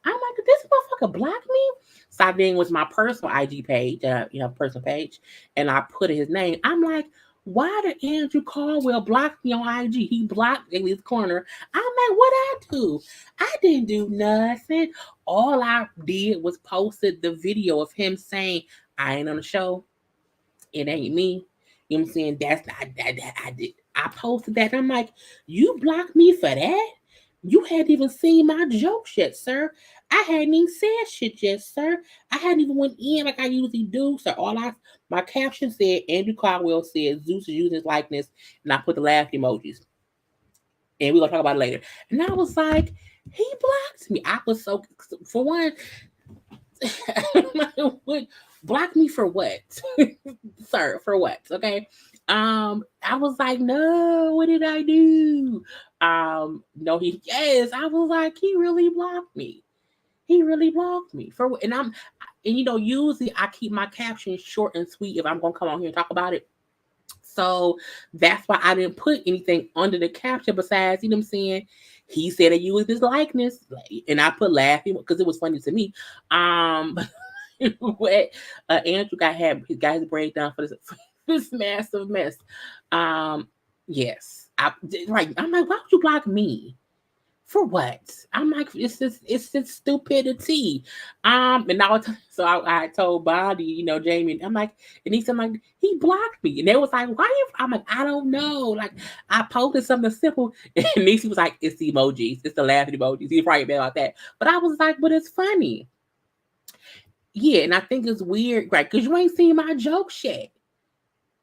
I'm like, did this motherfucker block me? So I then was my personal IG page, personal page, and I put in his name. I'm like, why did Andrew Caldwell block me on IG? He blocked JayLeesCorner. I'm like, what I do? I didn't do nothing. All I did was posted the video of him saying, I ain't on the show. It ain't me. You know what I'm saying? That's not that I did. I posted that. I'm like, you blocked me for that? You hadn't even seen my jokes yet, sir. I hadn't even said shit yet, sir. I hadn't even went in like I usually do, sir. My caption said, Andrew Caldwell said Zeus is using his likeness, and I put the laugh emojis. And we're gonna talk about it later. And I was like, he blocked me. I was so, for one, block me for what? Sir, for what? Okay. I was like, no, what did I do? No, I was like, he really blocked me. He really blocked me usually I keep my captions short and sweet if I'm gonna come on here and talk about it. So that's why I didn't put anything under the caption besides, you know what I'm saying? He said I used his likeness, and I put laughing because it was funny to me. What Andrew got his breakdown for this massive mess. Yes, I'm like, why would you block me? For what? I'm like, it's just stupidity. And I told Bonnie, Jamie, I'm like, and he said, like, he blocked me. And they was like, why? I'm like, I don't know. Like, I posted something simple. And Niecy was like, it's the emojis. It's the laughing emojis. He's probably mad about that. But I was like, but it's funny. Yeah, and I think it's weird, right? Because you ain't seen my jokes yet.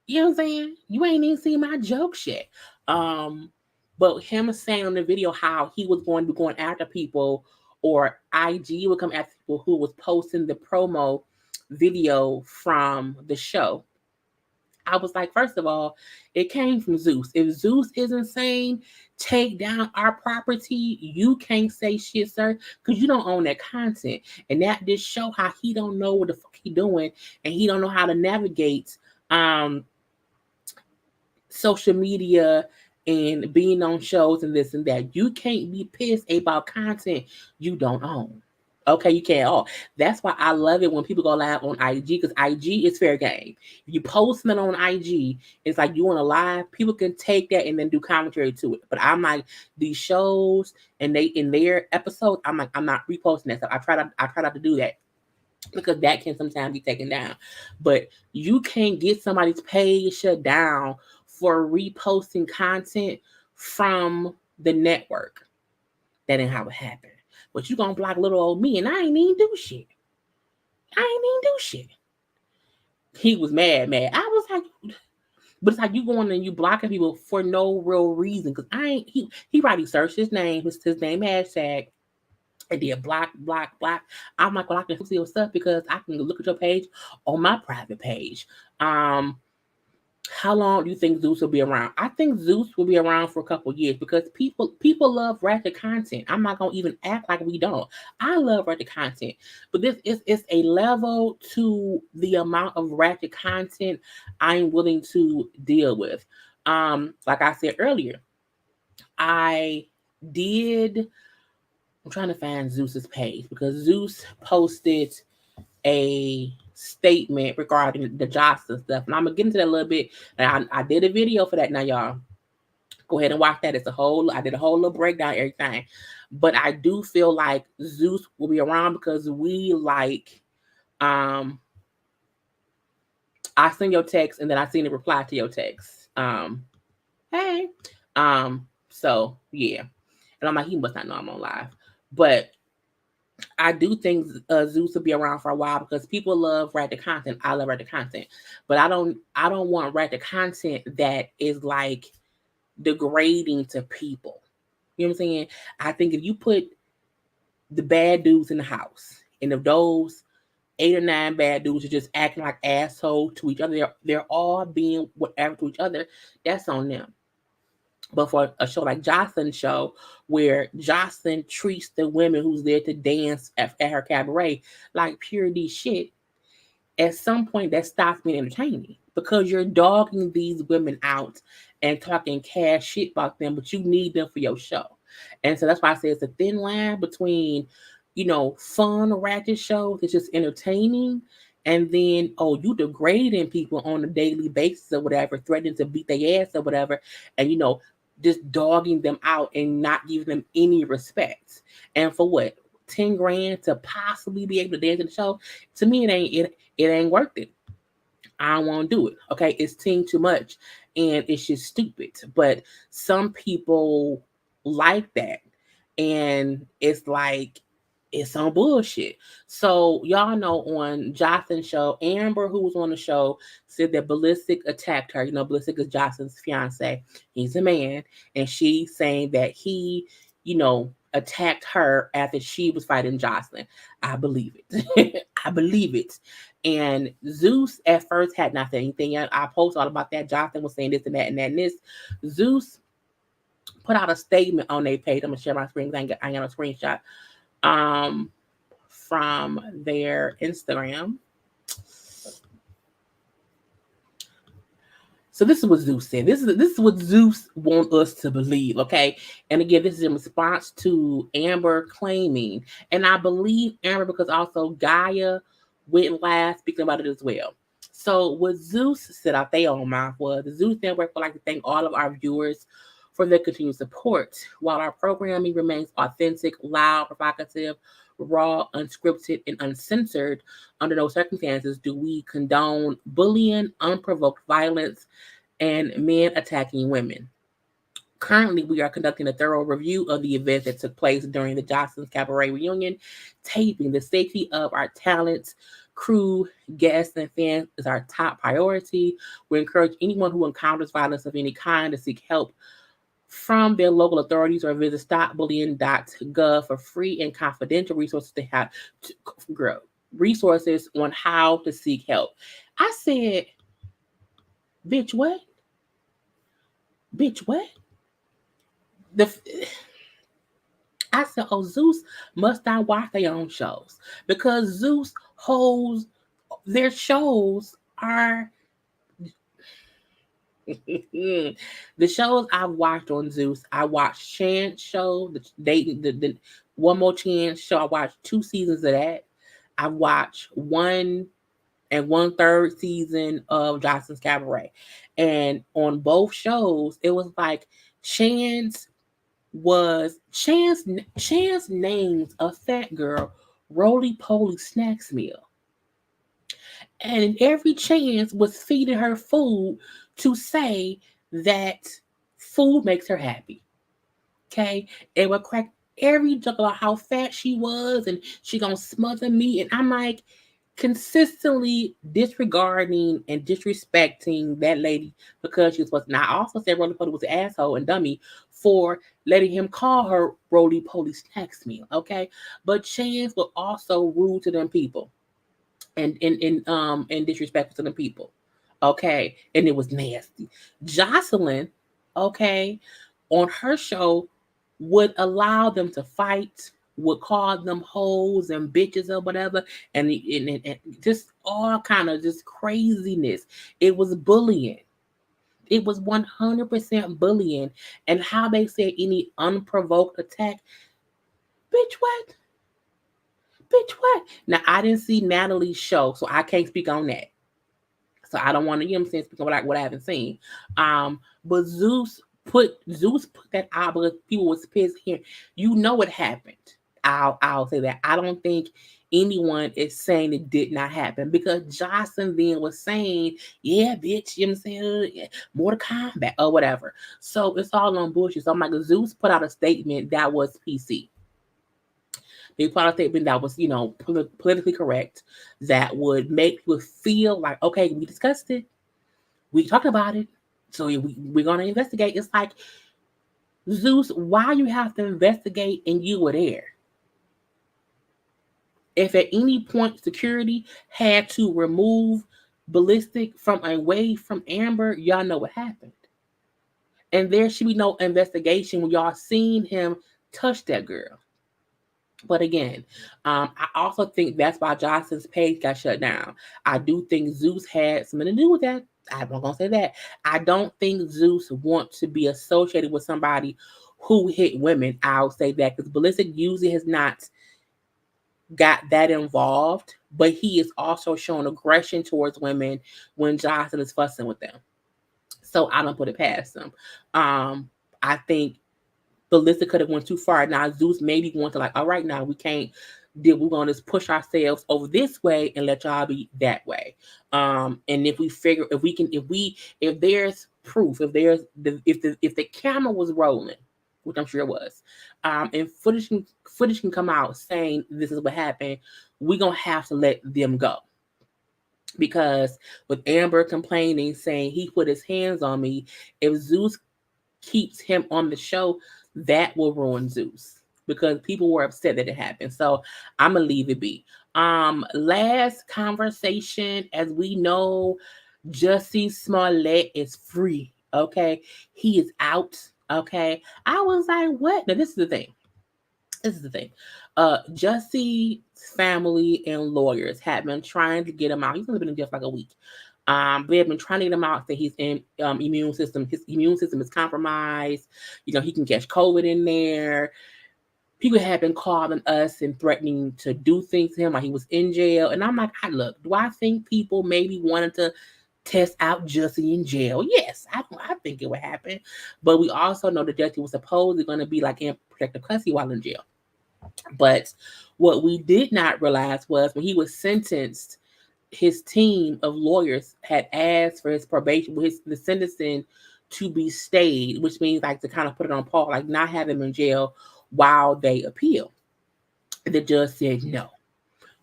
You know what I'm saying? You ain't even seen my jokes yet. But him saying on the video how he was going to be going after people, or IG would come after people who was posting the promo video from the show. I was like, first of all, it came from Zeus. If Zeus is insane, take down our property. You can't say shit, sir, because you don't own that content. And that just show how he don't know what the fuck he doing, and he don't know how to navigate social media and being on shows and this and that. You can't be pissed about content you don't own. Okay, you can't all. That's why I love it when people go live on IG, because IG is fair game. If you post something on IG, it's like you on a live, people can take that and then do commentary to it. But I'm like, these shows and they in their episodes, I'm like, I'm not reposting that stuff. I try not to do that because that can sometimes be taken down. But you can't get somebody's page shut down for reposting content from the network. That ain't how it happened. But you gonna block little old me, and I ain't even do shit. He was mad. I was like, but it's like you going and you blocking people for no real reason. Cause I ain't he probably searched his name, his name hashtag, and did block. I'm like, well, I can see your stuff because I can look at your page on my private page. How long do you think Zeus will be around? I think Zeus will be around for a couple years because people love ratchet content. I'm not gonna even act like we don't. I love ratchet content, but this is a level to the amount of ratchet content I'm willing to deal with. Like I said earlier, I did. I'm trying to find Zeus's page because Zeus posted a statement regarding the Joseline stuff, and I'm gonna get into that a little bit. And I did a video for that. Now, y'all, go ahead and watch that. I did a whole little breakdown, everything. But I do feel like Zeus will be around because we like. I send your text, and then I seen the reply to your text. Hey. So yeah, and I'm like, he must not know I'm on live, but I do think Zeus will be around for a while because people love ratchet content. I love ratchet content, but I don't want ratchet content that is like degrading to people. You know what I'm saying? I think if you put the bad dudes in the house, and if those 8 or 9 bad dudes are just acting like assholes to each other, they're all being whatever to each other, that's on them. But for a show like Joseline's show, where Joseline treats the women who's there to dance at her cabaret like pure D shit, at some point that stops being entertaining because you're dogging these women out and talking cash shit about them, but you need them for your show. And so that's why I say it's a thin line between, fun ratchet shows that's just entertaining, and then, oh, you degrading people on a daily basis or whatever, threatening to beat their ass or whatever, and just dogging them out and not giving them any respect. And for what? 10 grand to possibly be able to dance in the show? To me, it ain't worth it. I don't want to do it. Okay, it's too much, and it's just stupid. But some people like that, and it's like it's some bullshit. So y'all know on Joseline's show, Amber, who was on the show, said that Ballistic attacked her. Ballistic is Joseline's fiance. He's a man, and she's saying that he, attacked her after she was fighting Joseline. I believe it. I believe it. And Zeus at first had not said anything yet. I posted all about that. Joseline was saying this and that and that and this. Zeus put out a statement on their page. I'm gonna share my screen. I ain't got no screenshot. From their Instagram. So this is what Zeus said. This is what Zeus wants us to believe, okay? And again, this is in response to Amber claiming, and I believe Amber because also Gaia went live speaking about it as well. So what Zeus said out their own mouth was, the Zeus Network would like to thank all of our viewers for their continued support. While our programming remains authentic, loud, provocative, raw, unscripted, and uncensored, under no circumstances do we condone bullying, unprovoked violence, and men attacking women. Currently, we are conducting a thorough review of the events that took place during the Joseline's Cabaret reunion taping. The safety of our talents, crew, guests, and fans is our top priority. We encourage anyone who encounters violence of any kind to seek help from their local authorities or visit stopbullying.gov for free and confidential resources to have resources on how to seek help. I said, bitch, what? Bitch, what? I said, oh, Zeus must not watch their own shows because Zeus holds their shows are The shows I've watched on Zeus, I watched Chance show, the One More Chance show. I watched 2 seasons of that. I watched 1 1/3 season of Johnson's Cabaret, and on both shows, it was like Chance names a fat girl roly poly snacks meal. And every Chance was feeding her food to say that food makes her happy. Okay? It would crack every joke about how fat she was and she gonna smother me. And I'm like, consistently disregarding and disrespecting that lady because she was supposed to. Now, I also said Roly Poly was an asshole and dummy for letting him call her Roly Poly snacks meal. Okay? But Chance was also rude to them people and disrespectful to the people. Okay, and it was nasty. Joseline, okay, on her show would allow them to fight, would call them hoes and bitches or whatever, and just all kind of just craziness. It was bullying. It was 100% bullying. And how they said any unprovoked attack, bitch, what? Bitch, what? Now, I didn't see Natalie's show, so I can't speak on that. So I don't want to, speak on what I haven't seen. But Zeus put that out because people was pissed here. You know what happened. I'll say that. I don't think anyone is saying it did not happen because Jocelyn then was saying, yeah, bitch, you know what I'm saying? Yeah, Mortal Kombat or whatever. So it's all on bullshit. So I'm like, Zeus put out a statement that was PC. They put out a statement that was, politically correct, that would make people feel like, okay, we discussed it, we talked about it, so we're gonna investigate. It's like, Zeus, why you have to investigate and you were there? If at any point security had to remove Ballistic from away from Amber, y'all know what happened. And there should be no investigation when y'all seen him touch that girl. But again, I also think that's why Johnson's page got shut down. I do think Zeus had something to do with that. I'm not gonna say that. I don't think Zeus wants to be associated with somebody who hit women. I'll say that because Ballistic usually has not got that involved, but he is also showing aggression towards women when Johnson is fussing with them. So I don't put it past him. I think Ballistic could have went too far. Now Zeus maybe wants to like, all right, now we can't deal. We're gonna just push ourselves over this way and let y'all be that way. And if we figure, if there's proof, if the camera was rolling, which I'm sure it was, and footage can come out saying this is what happened, we're gonna have to let them go. Because with Amber complaining, saying he put his hands on me, if Zeus keeps him on the show, that will ruin Zeus because people were upset that it happened. So I'm gonna leave it be. Last conversation, as we know, Jussie Smollett is free. Okay, he is out. Okay, I was like, what? Now this is the thing. Jussie's family and lawyers have been trying to get him out. He's only been in jail for like a week. They have been trying to get him out. That he's in immune system. His immune system is compromised. He can catch COVID in there. People have been calling us and threatening to do things to him while he was in jail. And I'm like, look, do I think people maybe wanted to test out Jussie in jail? Yes, I think it would happen. But we also know that Jussie was supposedly going to be like in protective custody while in jail. But what we did not realize was when he was sentenced, his team of lawyers had asked for his probation, the sentencing to be stayed, which means like to kind of put it on pause, like not have him in jail while they appeal. The judge said, no,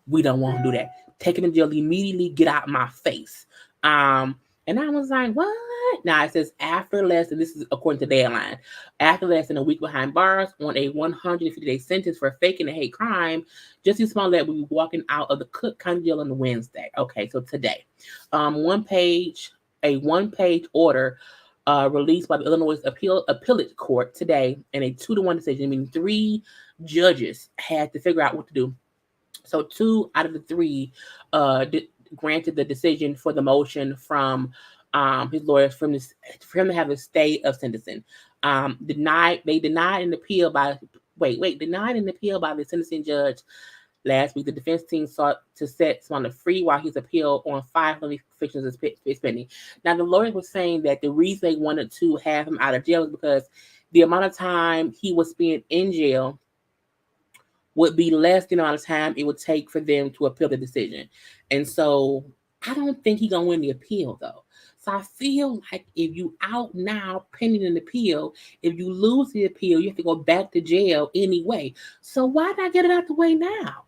we don't want to do that. Take him to jail immediately, get out of my face. And I was like, what? Now it says after less, and this is according to Deadline, after less than a week behind bars on a 150-day sentence for faking a hate crime, Jussie Smollett will be walking out of the Cook County Jail on Wednesday. Okay, so today. A one-page order released by the Illinois Appellate Court today in a 2-1 decision, meaning 3 judges had to figure out what to do. So 2 out of the 3 granted the decision for the motion from his lawyers for him to have a stay of sentencing. Denied an appeal by the sentencing judge last week. The defense team sought to set Smollett free while his appeal on 5 convictions is pending. Now, the lawyers were saying that the reason they wanted to have him out of jail is because the amount of time he would spend in jail would be less than the amount of time it would take for them to appeal the decision. And so I don't think he's going to win the appeal, though. So I feel like if you out now pending an appeal, if you lose the appeal, you have to go back to jail anyway. So why not get it out the way now?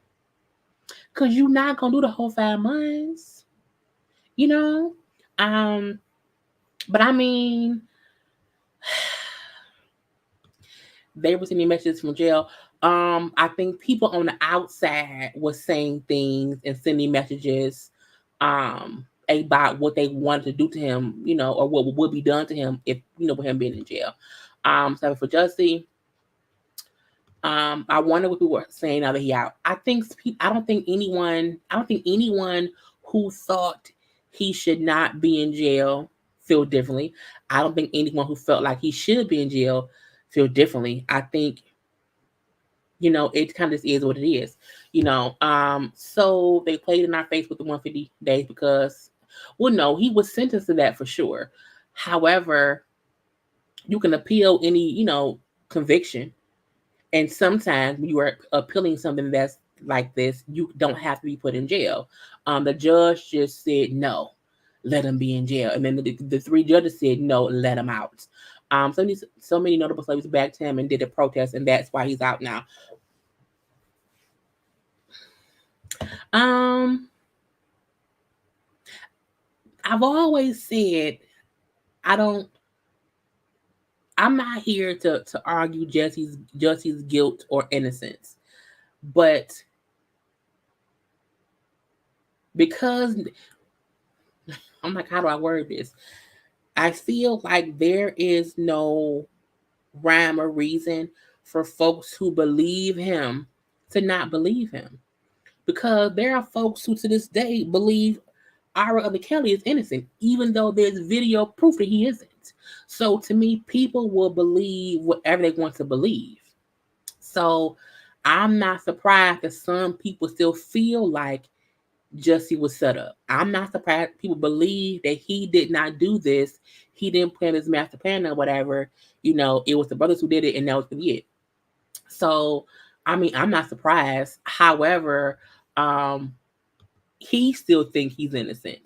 Because you're not going to do the whole 5 months, you know? But I mean, they were sending messages from jail. I think people on the outside were saying things and sending messages about what they wanted to do to him, you know, or what would be done to him if, you know, with him being in jail. So for Jussie, I wonder what people were saying now that he out. I don't think anyone who thought he should not be in jail feel differently. I don't think anyone who felt like he should be in jail feel differently. I think, you know, it kind of just is what it is, you know. So they played in our face with the 150 days because, well, no, he was sentenced to that for sure. However, you can appeal any, you know, conviction. And sometimes when you are appealing something that's like this, you don't have to be put in jail. The judge just said, no, let him be in jail. And then the 3 judges said, no, let him out. So many notable celebrities backed him and did a protest, and that's why he's out now. I've always said I'm not here to argue Jussie's guilt or innocence, but because I'm like, how do I word this? I feel like there is no rhyme or reason for folks who believe him to not believe him, because there are folks who to this day believe Ira of the Kelly is innocent, even though there's video proof that he isn't. So to me, people will believe whatever they want to believe. So I'm not surprised that some people still feel like Jussie was set up. I'm not surprised people believe that he did not do this. He didn't plan his master plan or whatever. You know, it was the brothers who did it, and that was it. So, I mean, I'm not surprised. However, he still thinks he's innocent.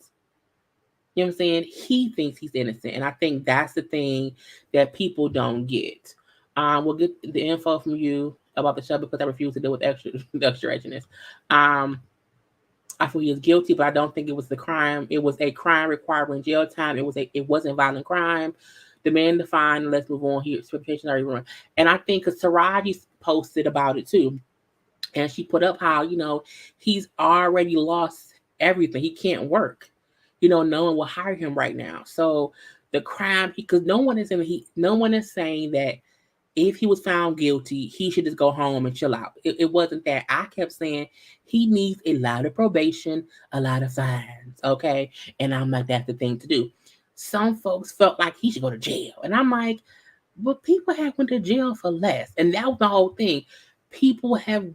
You know what I'm saying? He thinks he's innocent. And I think that's the thing that people don't get. We'll get the info from you about the show because I refuse to deal with extra-ness. I feel he is guilty, but I don't think it was the crime. It was a crime requiring jail time. It wasn't violent crime. Demand the fine. Let's move on here. Reputation already ruined. And I think because Taraji posted about it too. And she put up how, you know, he's already lost everything. He can't work. You know, no one will hire him right now. So the crime, because no one is saying that if he was found guilty, he should just go home and chill out. It wasn't that. I kept saying he needs a lot of probation, a lot of fines. Okay. And I'm like, that's the thing to do. Some folks felt like he should go to jail. And I'm like, but people have went to jail for less. And that was the whole thing. People have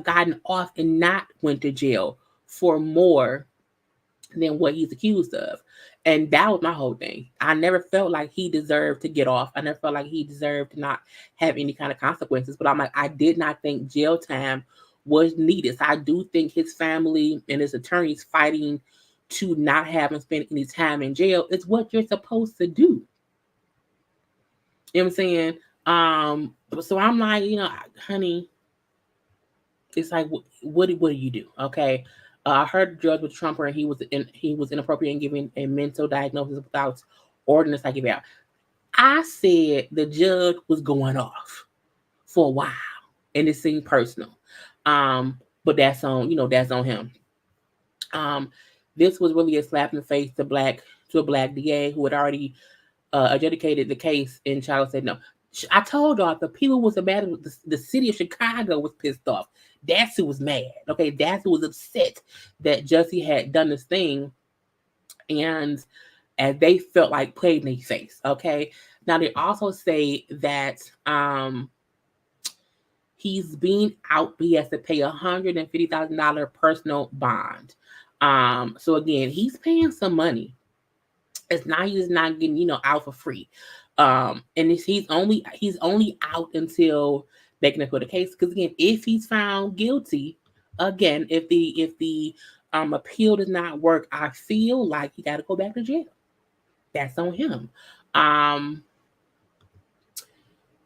gotten off and not went to jail for more than what he's accused of. And that was my whole thing. I never felt like he deserved to get off. I never felt like he deserved to not have any kind of consequences. But I'm like, I did not think jail time was needed. So I do think his family and his attorneys fighting to not have him spend any time in jail is what you're supposed to do. You know what I'm saying? So I'm like, you know, honey, it's like, what do you do? Okay. I heard the judge with Trumper, and he was inappropriate in giving a mental diagnosis without ordinance I give out. I said the judge was going off for a while, and it seemed personal. But that's on him. This was really a slap in the face to a black DA who had already adjudicated the case, and Charles said no. I told y'all the people was mad. The city of Chicago was pissed off. That's who was mad. Okay, that's who was upset that Jussie had done this thing and as they felt like playing their face. Okay. Now they also say that he's being out, he has to pay $150,000 personal bond. So again, he's paying some money. It's not, he's not getting, out for free. And he's only out until they can put a case. Because again, if he's found guilty, again, if the appeal does not work, I feel like he got to go back to jail. That's on him.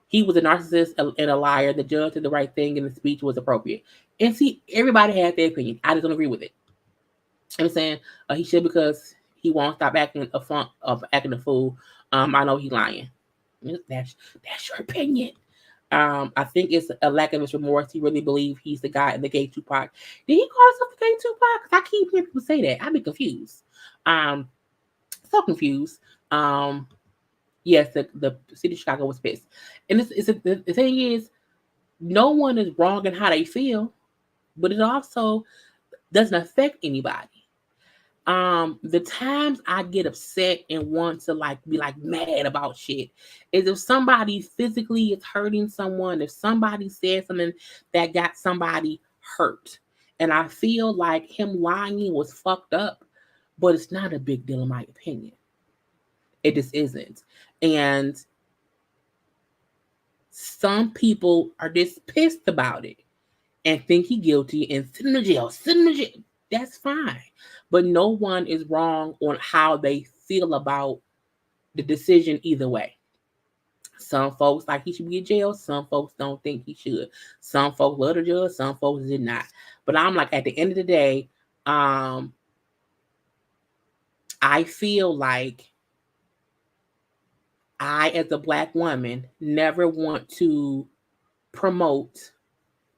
He was a narcissist and a liar. The judge did the right thing, and the speech was appropriate. And see, everybody had their opinion. I just don't agree with it. I'm saying he should, because he won't stop acting a fool. I know he's lying. That's your opinion. I think it's a lack of his remorse. He really believes he's the guy in the gay Tupac. Did he call himself the gay Tupac? Because I keep hearing people say that. I'd be confused. So confused. Yes, the city of Chicago was pissed. And the thing is, no one is wrong in how they feel, but it also doesn't affect anybody. The times I get upset and want to be mad about shit is if somebody physically is hurting someone, if somebody said something that got somebody hurt. And I feel like him lying was fucked up, but it's not a big deal in my opinion. It just isn't. And some people are just pissed about it and think he's guilty and sit in the jail. That's fine. But no one is wrong on how they feel about the decision either way. Some folks like he should be in jail. Some folks don't think he should. Some folks love the judge. Some folks did not. But I'm like, at the end of the day, I feel like I, as a Black woman, never want to promote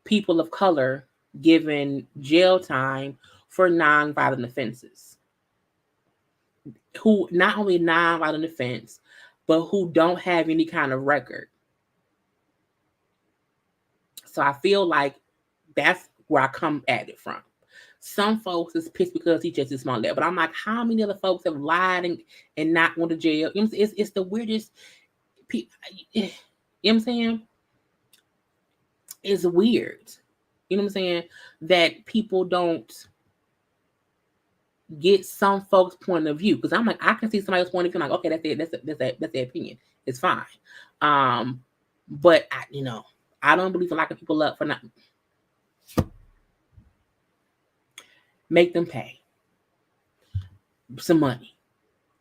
people of color given jail time for nonviolent offenses. Who not only nonviolent offense, but who don't have any kind of record. So I feel like that's where I come at it from. Some folks is pissed because he Jussie Smollett, but I'm like, how many other folks have lied and not went to jail? It's the weirdest. You know what I'm saying? It's weird. You know what I'm saying? That people don't get some folks' point of view. Because I'm like, I can see somebody's point of view. I'm like, okay, that's their opinion. It's fine. But I don't believe in locking people up for not. Make them pay some money.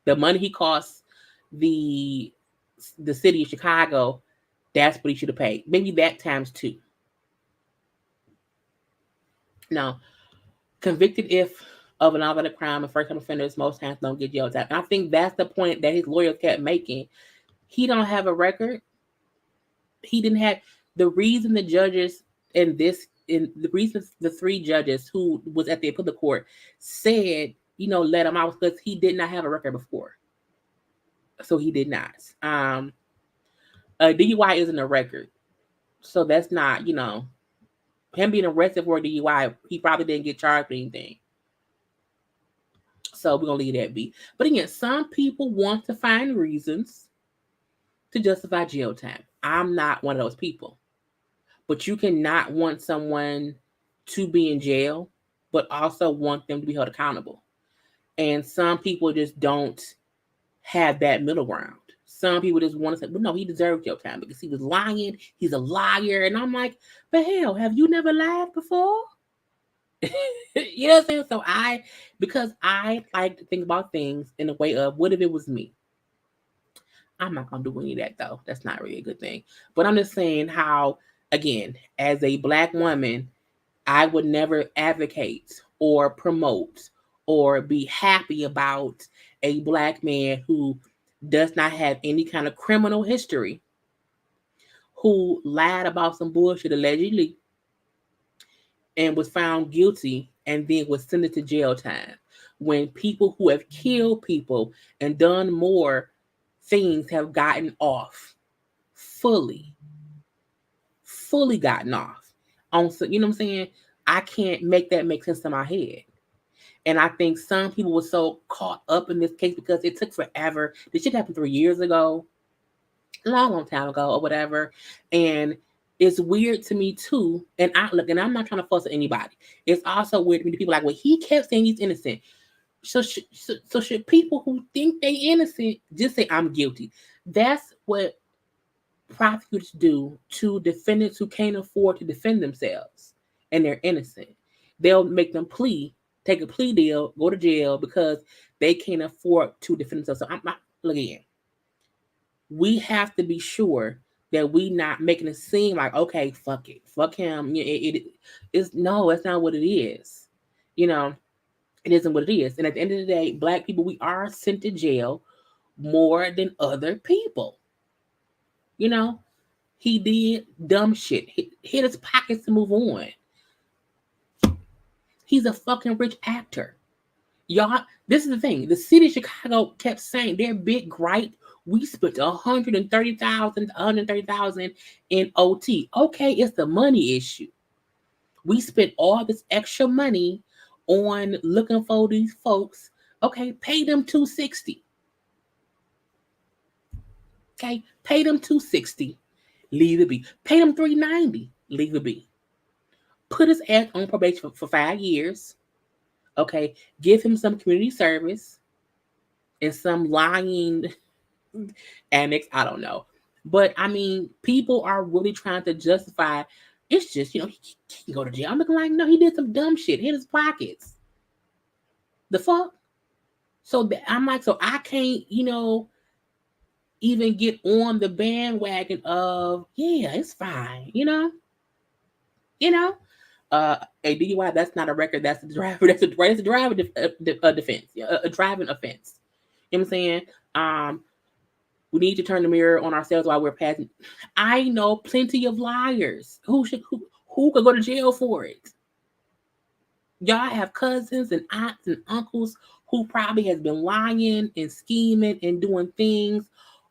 The money he costs the city of Chicago, that's what he should have paid. Maybe that times 2. Now, convicted of an nonviolent crime and first-time offenders most times don't get jail time. And I think that's the point that his lawyer kept making. He don't have a record. He didn't have the reason the judges the reason the 3 judges who was at the appellate court said, let him out, because he did not have a record before. So he did not. DUI isn't a record. So that's not, him being arrested for a DUI, he probably didn't get charged with anything. So we're going to leave that be. But again, some people want to find reasons to justify jail time. I'm not one of those people. But you cannot want someone to be in jail, but also want them to be held accountable. And some people just don't have that middle ground. Some people just want to say, well, no, he deserved jail time because he was lying. He's a liar. And I'm like, but hell, have you never lied before? You know what I'm saying? So because I like to think about things in a way of, what if it was me? I'm not going to do any of that, though. That's not really a good thing. But I'm just saying how, again, as a Black woman, I would never advocate or promote or be happy about a Black man who does not have any kind of criminal history, who lied about some bullshit allegedly and was found guilty and then was sentenced to jail time. When people who have killed people and done more things have gotten off fully gotten off. You know what I'm saying? I can't make that make sense in my head. And I think some people were so caught up in this case because it took forever. This shit happened 3 years ago, a long time ago or whatever. And it's weird to me too. And I'm not trying to fuss at anybody. It's also weird to me to people like, well, he kept saying he's innocent. So should people who think they innocent just say I'm guilty? That's what prosecutors do to defendants who can't afford to defend themselves and they're innocent. They'll make them take a plea deal, go to jail because they can't afford to defend themselves. So look again. We have to be sure that we not making it seem like, okay, fuck it, fuck him. It's no, that's not what it is. It isn't what it is. And at the end of the day, Black people, we are sent to jail more than other people. He did dumb shit. Hit his pockets to move on. He's a fucking rich actor. Y'all, this is the thing. The city of Chicago kept saying their big gripe, we spent $130,000 in OT. Okay, it's the money issue. We spent all this extra money on looking for these folks. Okay, pay them $260. Okay, pay them $260. Leave it be. Pay them $390. Leave it be. Put his ass on probation for 5 years. Okay, give him some community service and some lying annex. I don't know. But I mean, people are really trying to justify. It's just, he can go to jail. I'm looking like, no, he did some dumb shit. Hit his pockets. The fuck? So I'm like, so I can't, even get on the bandwagon of, yeah, it's fine, A DUI, that's not a record. That's the driver. That's a driver defense. A driving offense. You know what I'm saying? We need to turn the mirror on ourselves while we're passing. I know plenty of liars who could go to jail for it. Y'all have cousins and aunts and uncles who probably has been lying and scheming and doing things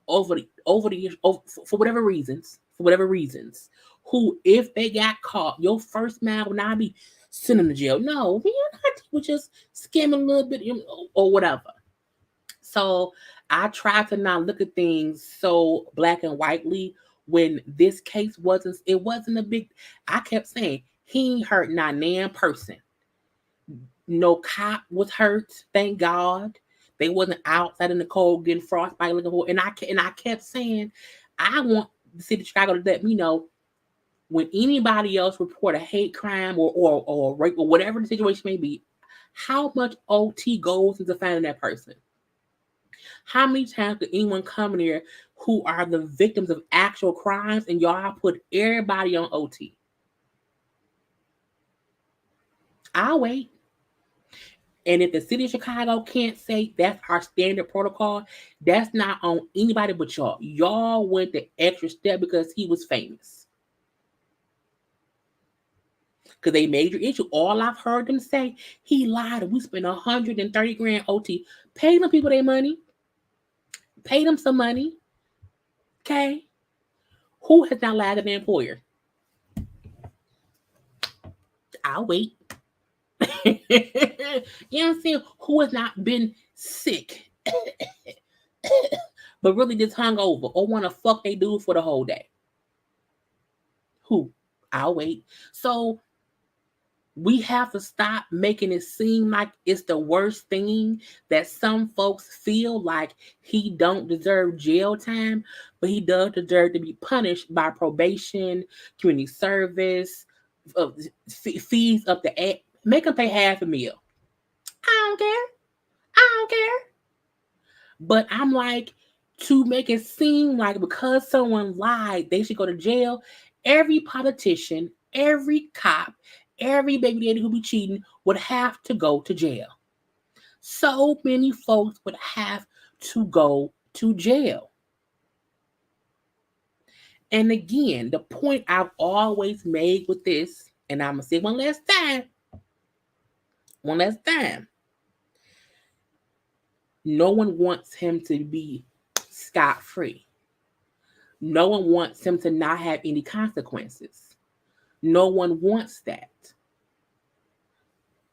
over the years for whatever reasons. Who, if they got caught, your first man would not be sent them to jail. No, we're just skimming a little bit or whatever. So I try to not look at things so black and whitely when this case wasn't a big. I kept saying he ain't hurt not nan person. No cop was hurt, thank God. They wasn't outside in the cold getting frostbite looking for. And I kept saying, I want the city of Chicago to let me know when anybody else report a hate crime or rape or whatever the situation may be, how much OT goes into finding that person. How many times could anyone come in here who are the victims of actual crimes and y'all put everybody on OT? I'll wait. And if the city of Chicago can't say that's our standard protocol, that's not on anybody but y'all. Y'all went the extra step because he was famous. Because they made your issue. All I've heard them say, he lied. We spent $130,000 OT. Pay them people their money. Pay them some money. Okay? Who has not lied to their employer? I'll wait. You know what I'm saying? Who has not been sick but really just hungover or want to fuck they dude for the whole day? Who? I'll wait. So we have to stop making it seem like it's the worst thing that some folks feel like he don't deserve jail time, but he does deserve to be punished by probation, community service, fees up to make him pay half a meal. I don't care. But I'm like, to make it seem like because someone lied, they should go to jail. Every politician, every cop, every baby daddy who be cheating would have to go to jail. So many folks would have to go to jail. And again, the point I've always made with this, and I'm going to say one last time. No one wants him to be scot-free. No one wants him to not have any consequences. No one wants that.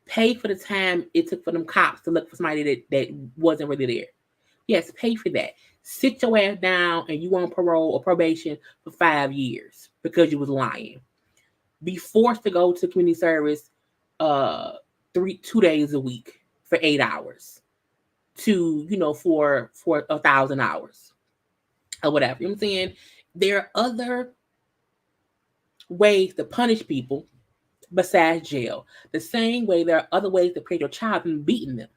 Pay for the time it took for them cops to look for somebody that wasn't really there. Yes, pay for that. Sit your ass down and you on parole or probation for 5 years because you was lying. Be forced to go to community service 2 days a week for 8 hours to, for 1,000 hours or whatever. You know what I'm saying? There are other ways to punish people besides jail. The same way there are other ways to protect your child from beating them.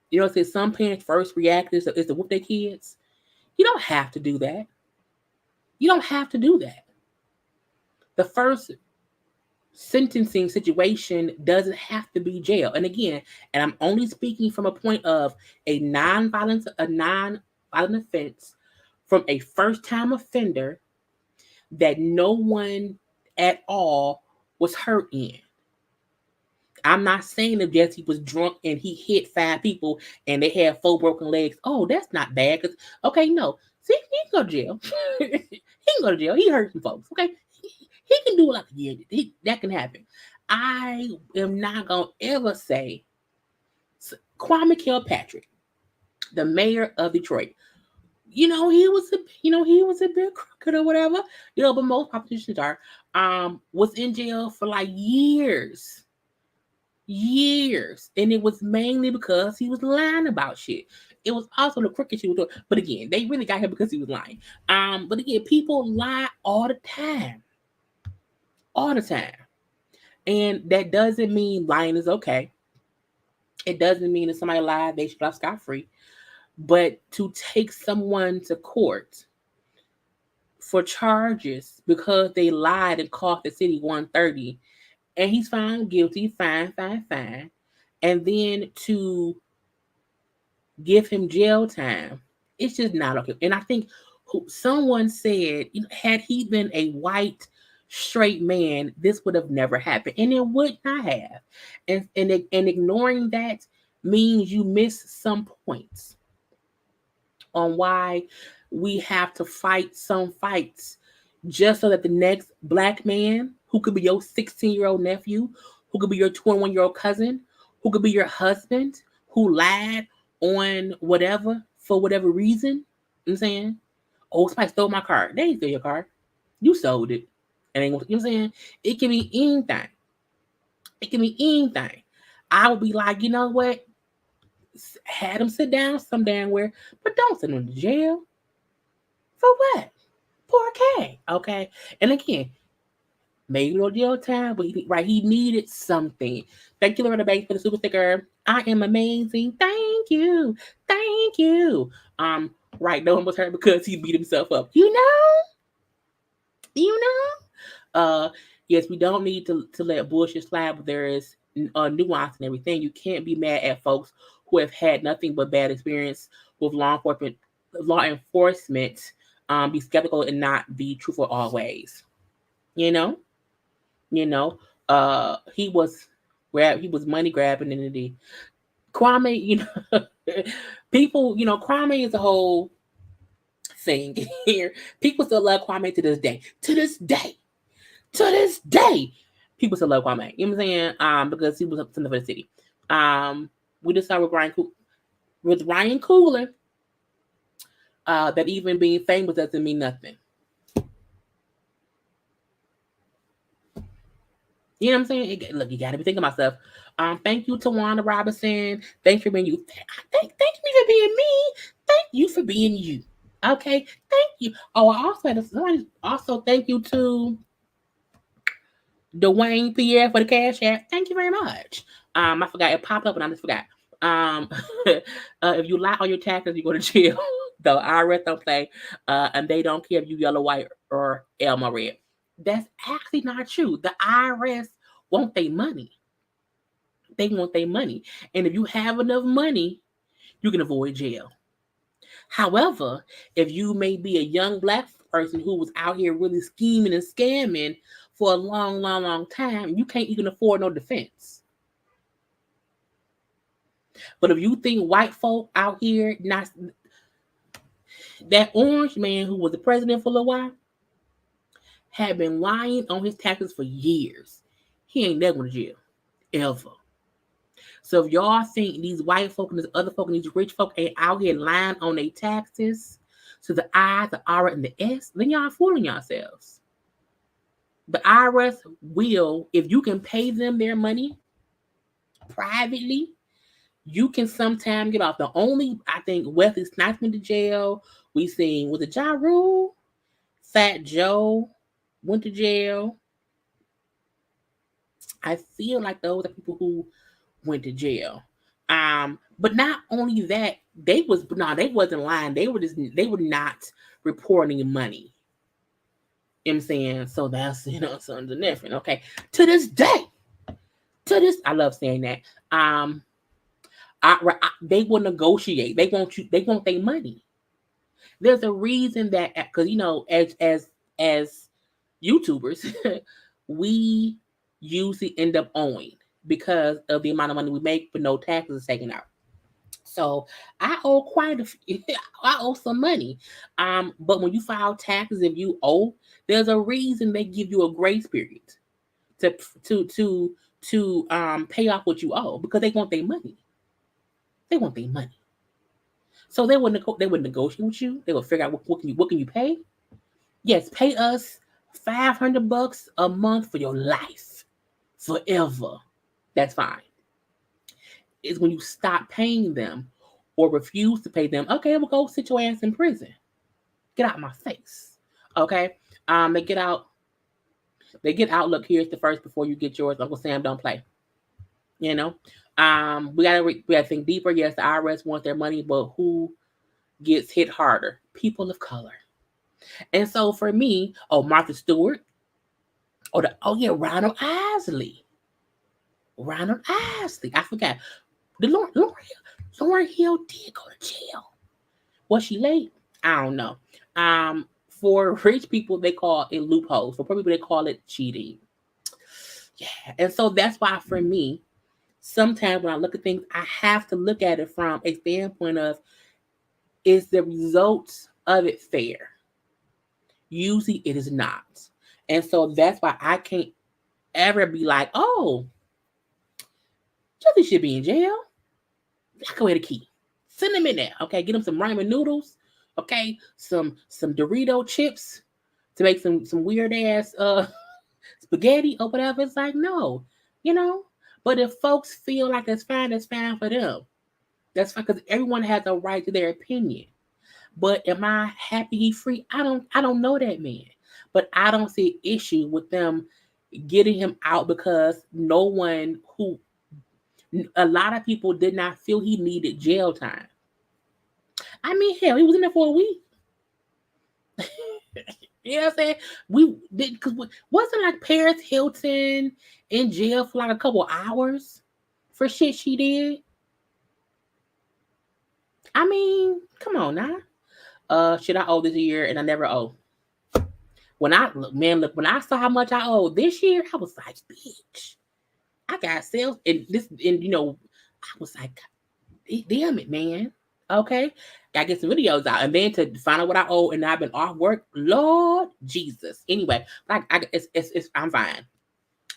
You know, since some parents' first reaction is to whoop their kids. You don't have to do that. You don't have to do that. The first sentencing situation doesn't have to be jail. And again, and I'm only speaking from a point of a non-violent offense from a first-time offender that no one at all was hurt in. I'm not saying if Jussie was drunk and he hit 5 people and they had 4 broken legs. Oh, that's not bad. Cause okay, no. See, he can go to jail. He can go to jail. He hurt some folks. Okay, he can do it like a year. That can happen. I am not gonna ever say Kwame Kilpatrick, the mayor of Detroit. He was a bit crooked or whatever. But most politicians are. Was in jail for like years, and it was mainly because he was lying about shit. It was also the crooked shit. But again, they really got him because he was lying. But again, people lie all the time. And that doesn't mean lying is okay. It doesn't mean if somebody lied, they should go scot-free. But to take someone to court for charges because they lied and cost the city $130, and he's found guilty, fine, and then to give him jail time, it's just not okay. And I think someone said, had he been a white straight man, this would have never happened, and it would not have. And ignoring that means you miss some points on why we have to fight some fights just so that the next black man, who could be your 16-year-old nephew, who could be your 21-year-old cousin, who could be your husband, who lied on whatever for whatever reason. You know what I'm saying? Oh, somebody stole my car. They didn't steal your car. You sold it. And you know what I'm saying? It can be anything. I would be like, you know what? Had them sit down some damn where, but don't send them to jail. For what? Poor K. Okay. And again, maybe no jail time, but he needed something. Thank you, Loretta Banks, for the super sticker. I am amazing. Thank you. Right, no one was hurt because he beat himself up. Yes, we don't need to let bullshit slide, but there is nuance and everything. You can't be mad at folks who have had nothing but bad experience with law enforcement. Be skeptical and not be truthful always. He was money grabbing in the Kwame. People. Kwame is a whole thing here. People still love Kwame to this day. People still love Kwame. You know what I'm saying? Because he was something for the city. We just saw with Ryan Coogler. That even being famous doesn't mean nothing. You know what I'm saying? Look, you got to be thinking about stuff. Thank you, Tawana Robinson. Thanks for being you. Thank me for being me. Thank you for being you. Okay, thank you. Oh, I also thank you to Dwayne Pierre for the Cash App. Thank you very much. I forgot it popped up and I just forgot. If you lie on your taxes, you go to jail. The IRS don't play, and they don't care if you yellow, white, or Elma red. That's actually not true. The IRS want their money. They want their money, and if you have enough money, you can avoid jail. However, if you may be a young black person who was out here really scheming and scamming for a long time, you can't even afford no defense. But if you think white folk out here, not that orange man who was the president for a little while, had been lying on his taxes for years. he ain't never going to jail. Ever. So if y'all think these white folk and these other folk and these rich folk ain't out here lying on their taxes to the I, the R, and the S, then y'all fooling yourselves. The IRS will, if you can pay them their money privately, you can sometimes get off. The only, I think, Wesley Snipes went to jail. We seen, was it Ja Rule? Fat Joe went to jail. I feel like those are people who went to jail. But not only that, they wasn't lying. They were not reporting money. You know what I'm saying? So that's, something different. Okay. To this day, I love saying that. They will negotiate. They want their money. There's a reason that, because as YouTubers, we usually end up owing because of the amount of money we make, but no taxes are taken out. So I owe I owe some money. But when you file taxes, if you owe, there's a reason they give you a grace period to pay off what you owe, because they want their money. They want their money. So they would negotiate with you. They would figure out what can you pay. Yes, pay us $500 a month for your life, forever. That's fine. It's when you stop paying them or refuse to pay them. Okay, we'll go sit your ass in prison. Get out of my face. Okay. They get out. Look, here's the first before you get yours. Uncle Sam don't play. We gotta think deeper. Yes, the IRS wants their money, but who gets hit harder? People of color. And so for me, Martha Stewart, Ronald Isley. I forgot. The Lauryn Hill did go to jail. Was she late? I don't know. For rich people, they call it loopholes. For poor people, they call it cheating. Yeah. And so that's why for me, sometimes when I look at things, I have to look at it from a standpoint of, is the results of it fair? Usually it is not. And so that's why I can't ever be like, Jussie should be in jail. Lock away the key. Send him in there. Okay, get him some ramen noodles. Okay, some Dorito chips to make some weird ass spaghetti or whatever. It's like, no, But if folks feel like it's fine for them. That's fine, because everyone has a right to their opinion. But am I happy he's free? I don't know that man. But I don't see an issue with them getting him out, because a lot of people did not feel he needed jail time. I mean, hell, he was in there for a week. You know what I'm saying? We did, because wasn't like Paris Hilton in jail for like a couple hours for shit she did? I mean, come on now. Should I owe this year? And I never owe. When I saw how much I owe this year, I was like, bitch, I got sales and I was like, damn it, man. Okay, gotta get some videos out, and then to find out what I owe, and I've been off work. Lord Jesus. Anyway, I'm fine.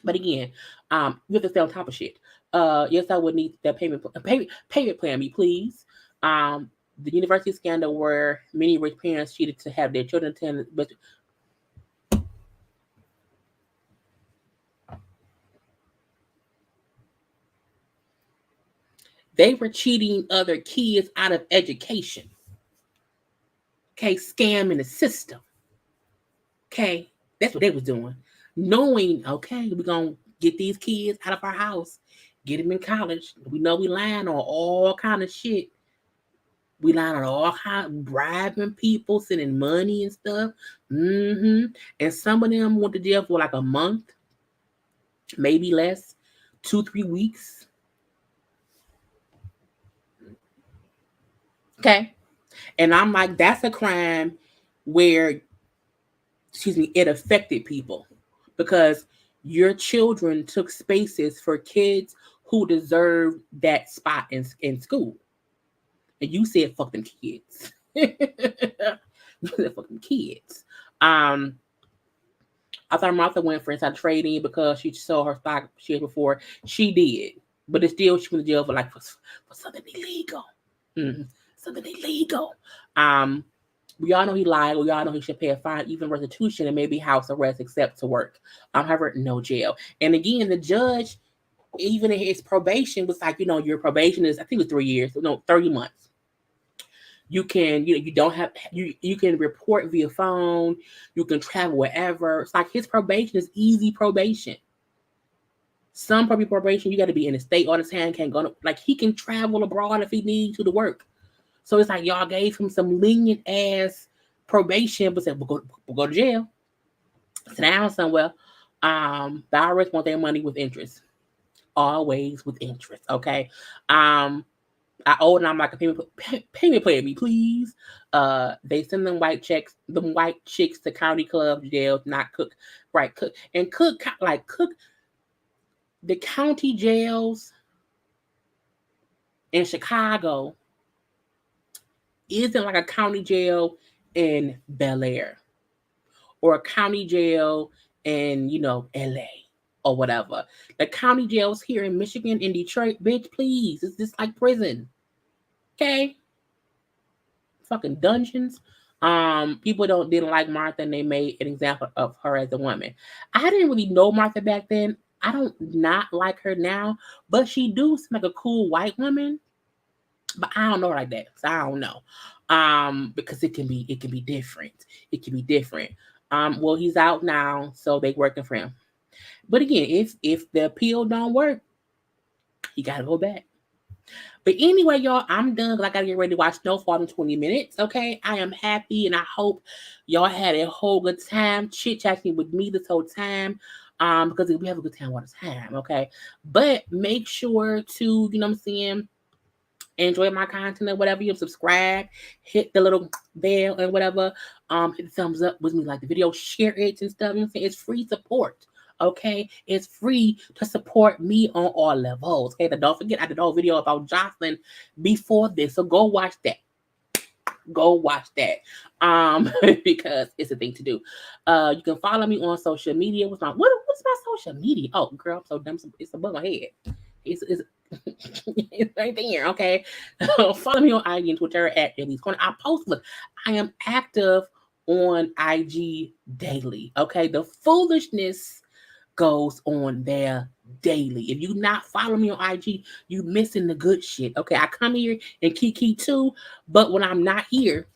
But again, you have to stay on top of shit. Yes, I would need that payment plan, me please. The university scandal where many rich parents cheated to have their children attend. But they were cheating other kids out of education. Okay, scamming the system. Okay, that's what they was doing. Knowing, okay, we're going to get these kids out of our house, get them in college. We know we lying on all kind of shit. We lying on all kind of bribing people, sending money and stuff. And some of them went to jail for like a month, maybe less, 2-3 weeks. Okay. And I'm like, that's a crime where, it affected people, because your children took spaces for kids who deserved that spot in school. And you said, fuck them kids. You said, fuck them kids. I thought Martha went for inside trading because she sold her stock shares before. She did, but it's still she went to jail for like for something illegal. Something illegal. We all know he lied. We all know he should pay a fine, even restitution, and maybe house arrest, except to work. However, no jail. And again, the judge, even in his probation, was like, your probation is, I think it was 3 years, 30 months. You can, you don't have, you can report via phone. You can travel wherever. It's like his probation is easy probation. Some probation, you got to be in the state all the time. Can't go like he can travel abroad if he needs to work. So it's like y'all gave him some lenient ass probation, but said we'll go to jail. Sit down somewhere. The IRS want their money with interest. Always with interest. Okay. I owe and I'm like, pay me me, please. They send them white chicks to county clubs, jails, not cook. Right, cook the county jails in Chicago isn't like a county jail in Bel Air or a county jail in, LA or whatever. The county jails here in Michigan, in Detroit, bitch, please. It's just like prison. Okay? Fucking dungeons. People didn't like Martha and they made an example of her as a woman. I didn't really know Martha back then. I don't not like her now, but she do seem like a cool white woman. But I don't know her like that. So I don't know. Because it can be different. It can be different. Well, he's out now, so they working for him. But again, if the appeal don't work, you gotta go back. But anyway, y'all, I'm done because I gotta get ready to watch Snowfall in 20 minutes. Okay, I am happy, and I hope y'all had a whole good time chit-chatting with me this whole time. Because we have a good time all the time. Okay, but make sure to, enjoy my content or whatever. You subscribe, hit the little bell and whatever. Hit the thumbs up with me, like the video, share it and stuff. It's free support. Okay, it's free to support me on all levels. Okay, but don't forget I did a whole video about Joseline before this, so go watch that. Because it's a thing to do. You can follow me on social media. What's my social media? Oh, girl, I'm so dumb. It's above my head. It's right there. Okay, follow me on IG and Twitter at JayLeesCorner. I post. Look, I am active on IG daily. Okay, the foolishness goes on there daily. If you not follow me on IG, you missing the good shit. Okay, I come here and kiki too, but when I'm not here,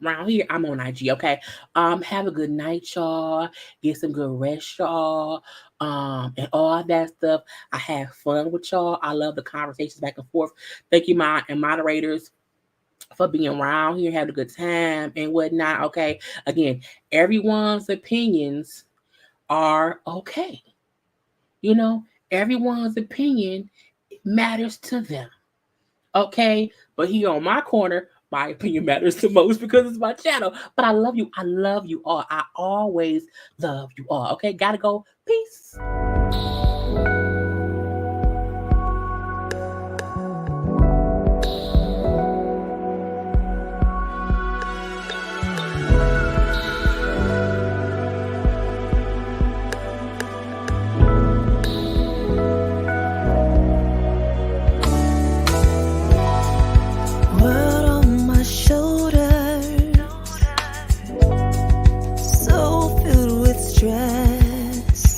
around here, I'm on IG. Okay, have a good night, y'all. Get some good rest, y'all. And all that stuff. I have fun with y'all. I love the conversations back and forth. Thank you, my moderators, for being around here, having a good time and whatnot. Okay, again, everyone's opinions are okay. Everyone's opinion matters to them. Okay, but here on my corner, my opinion matters the most because it's my channel. But I love you. I love you all. I always love you all. Okay, gotta go. Peace.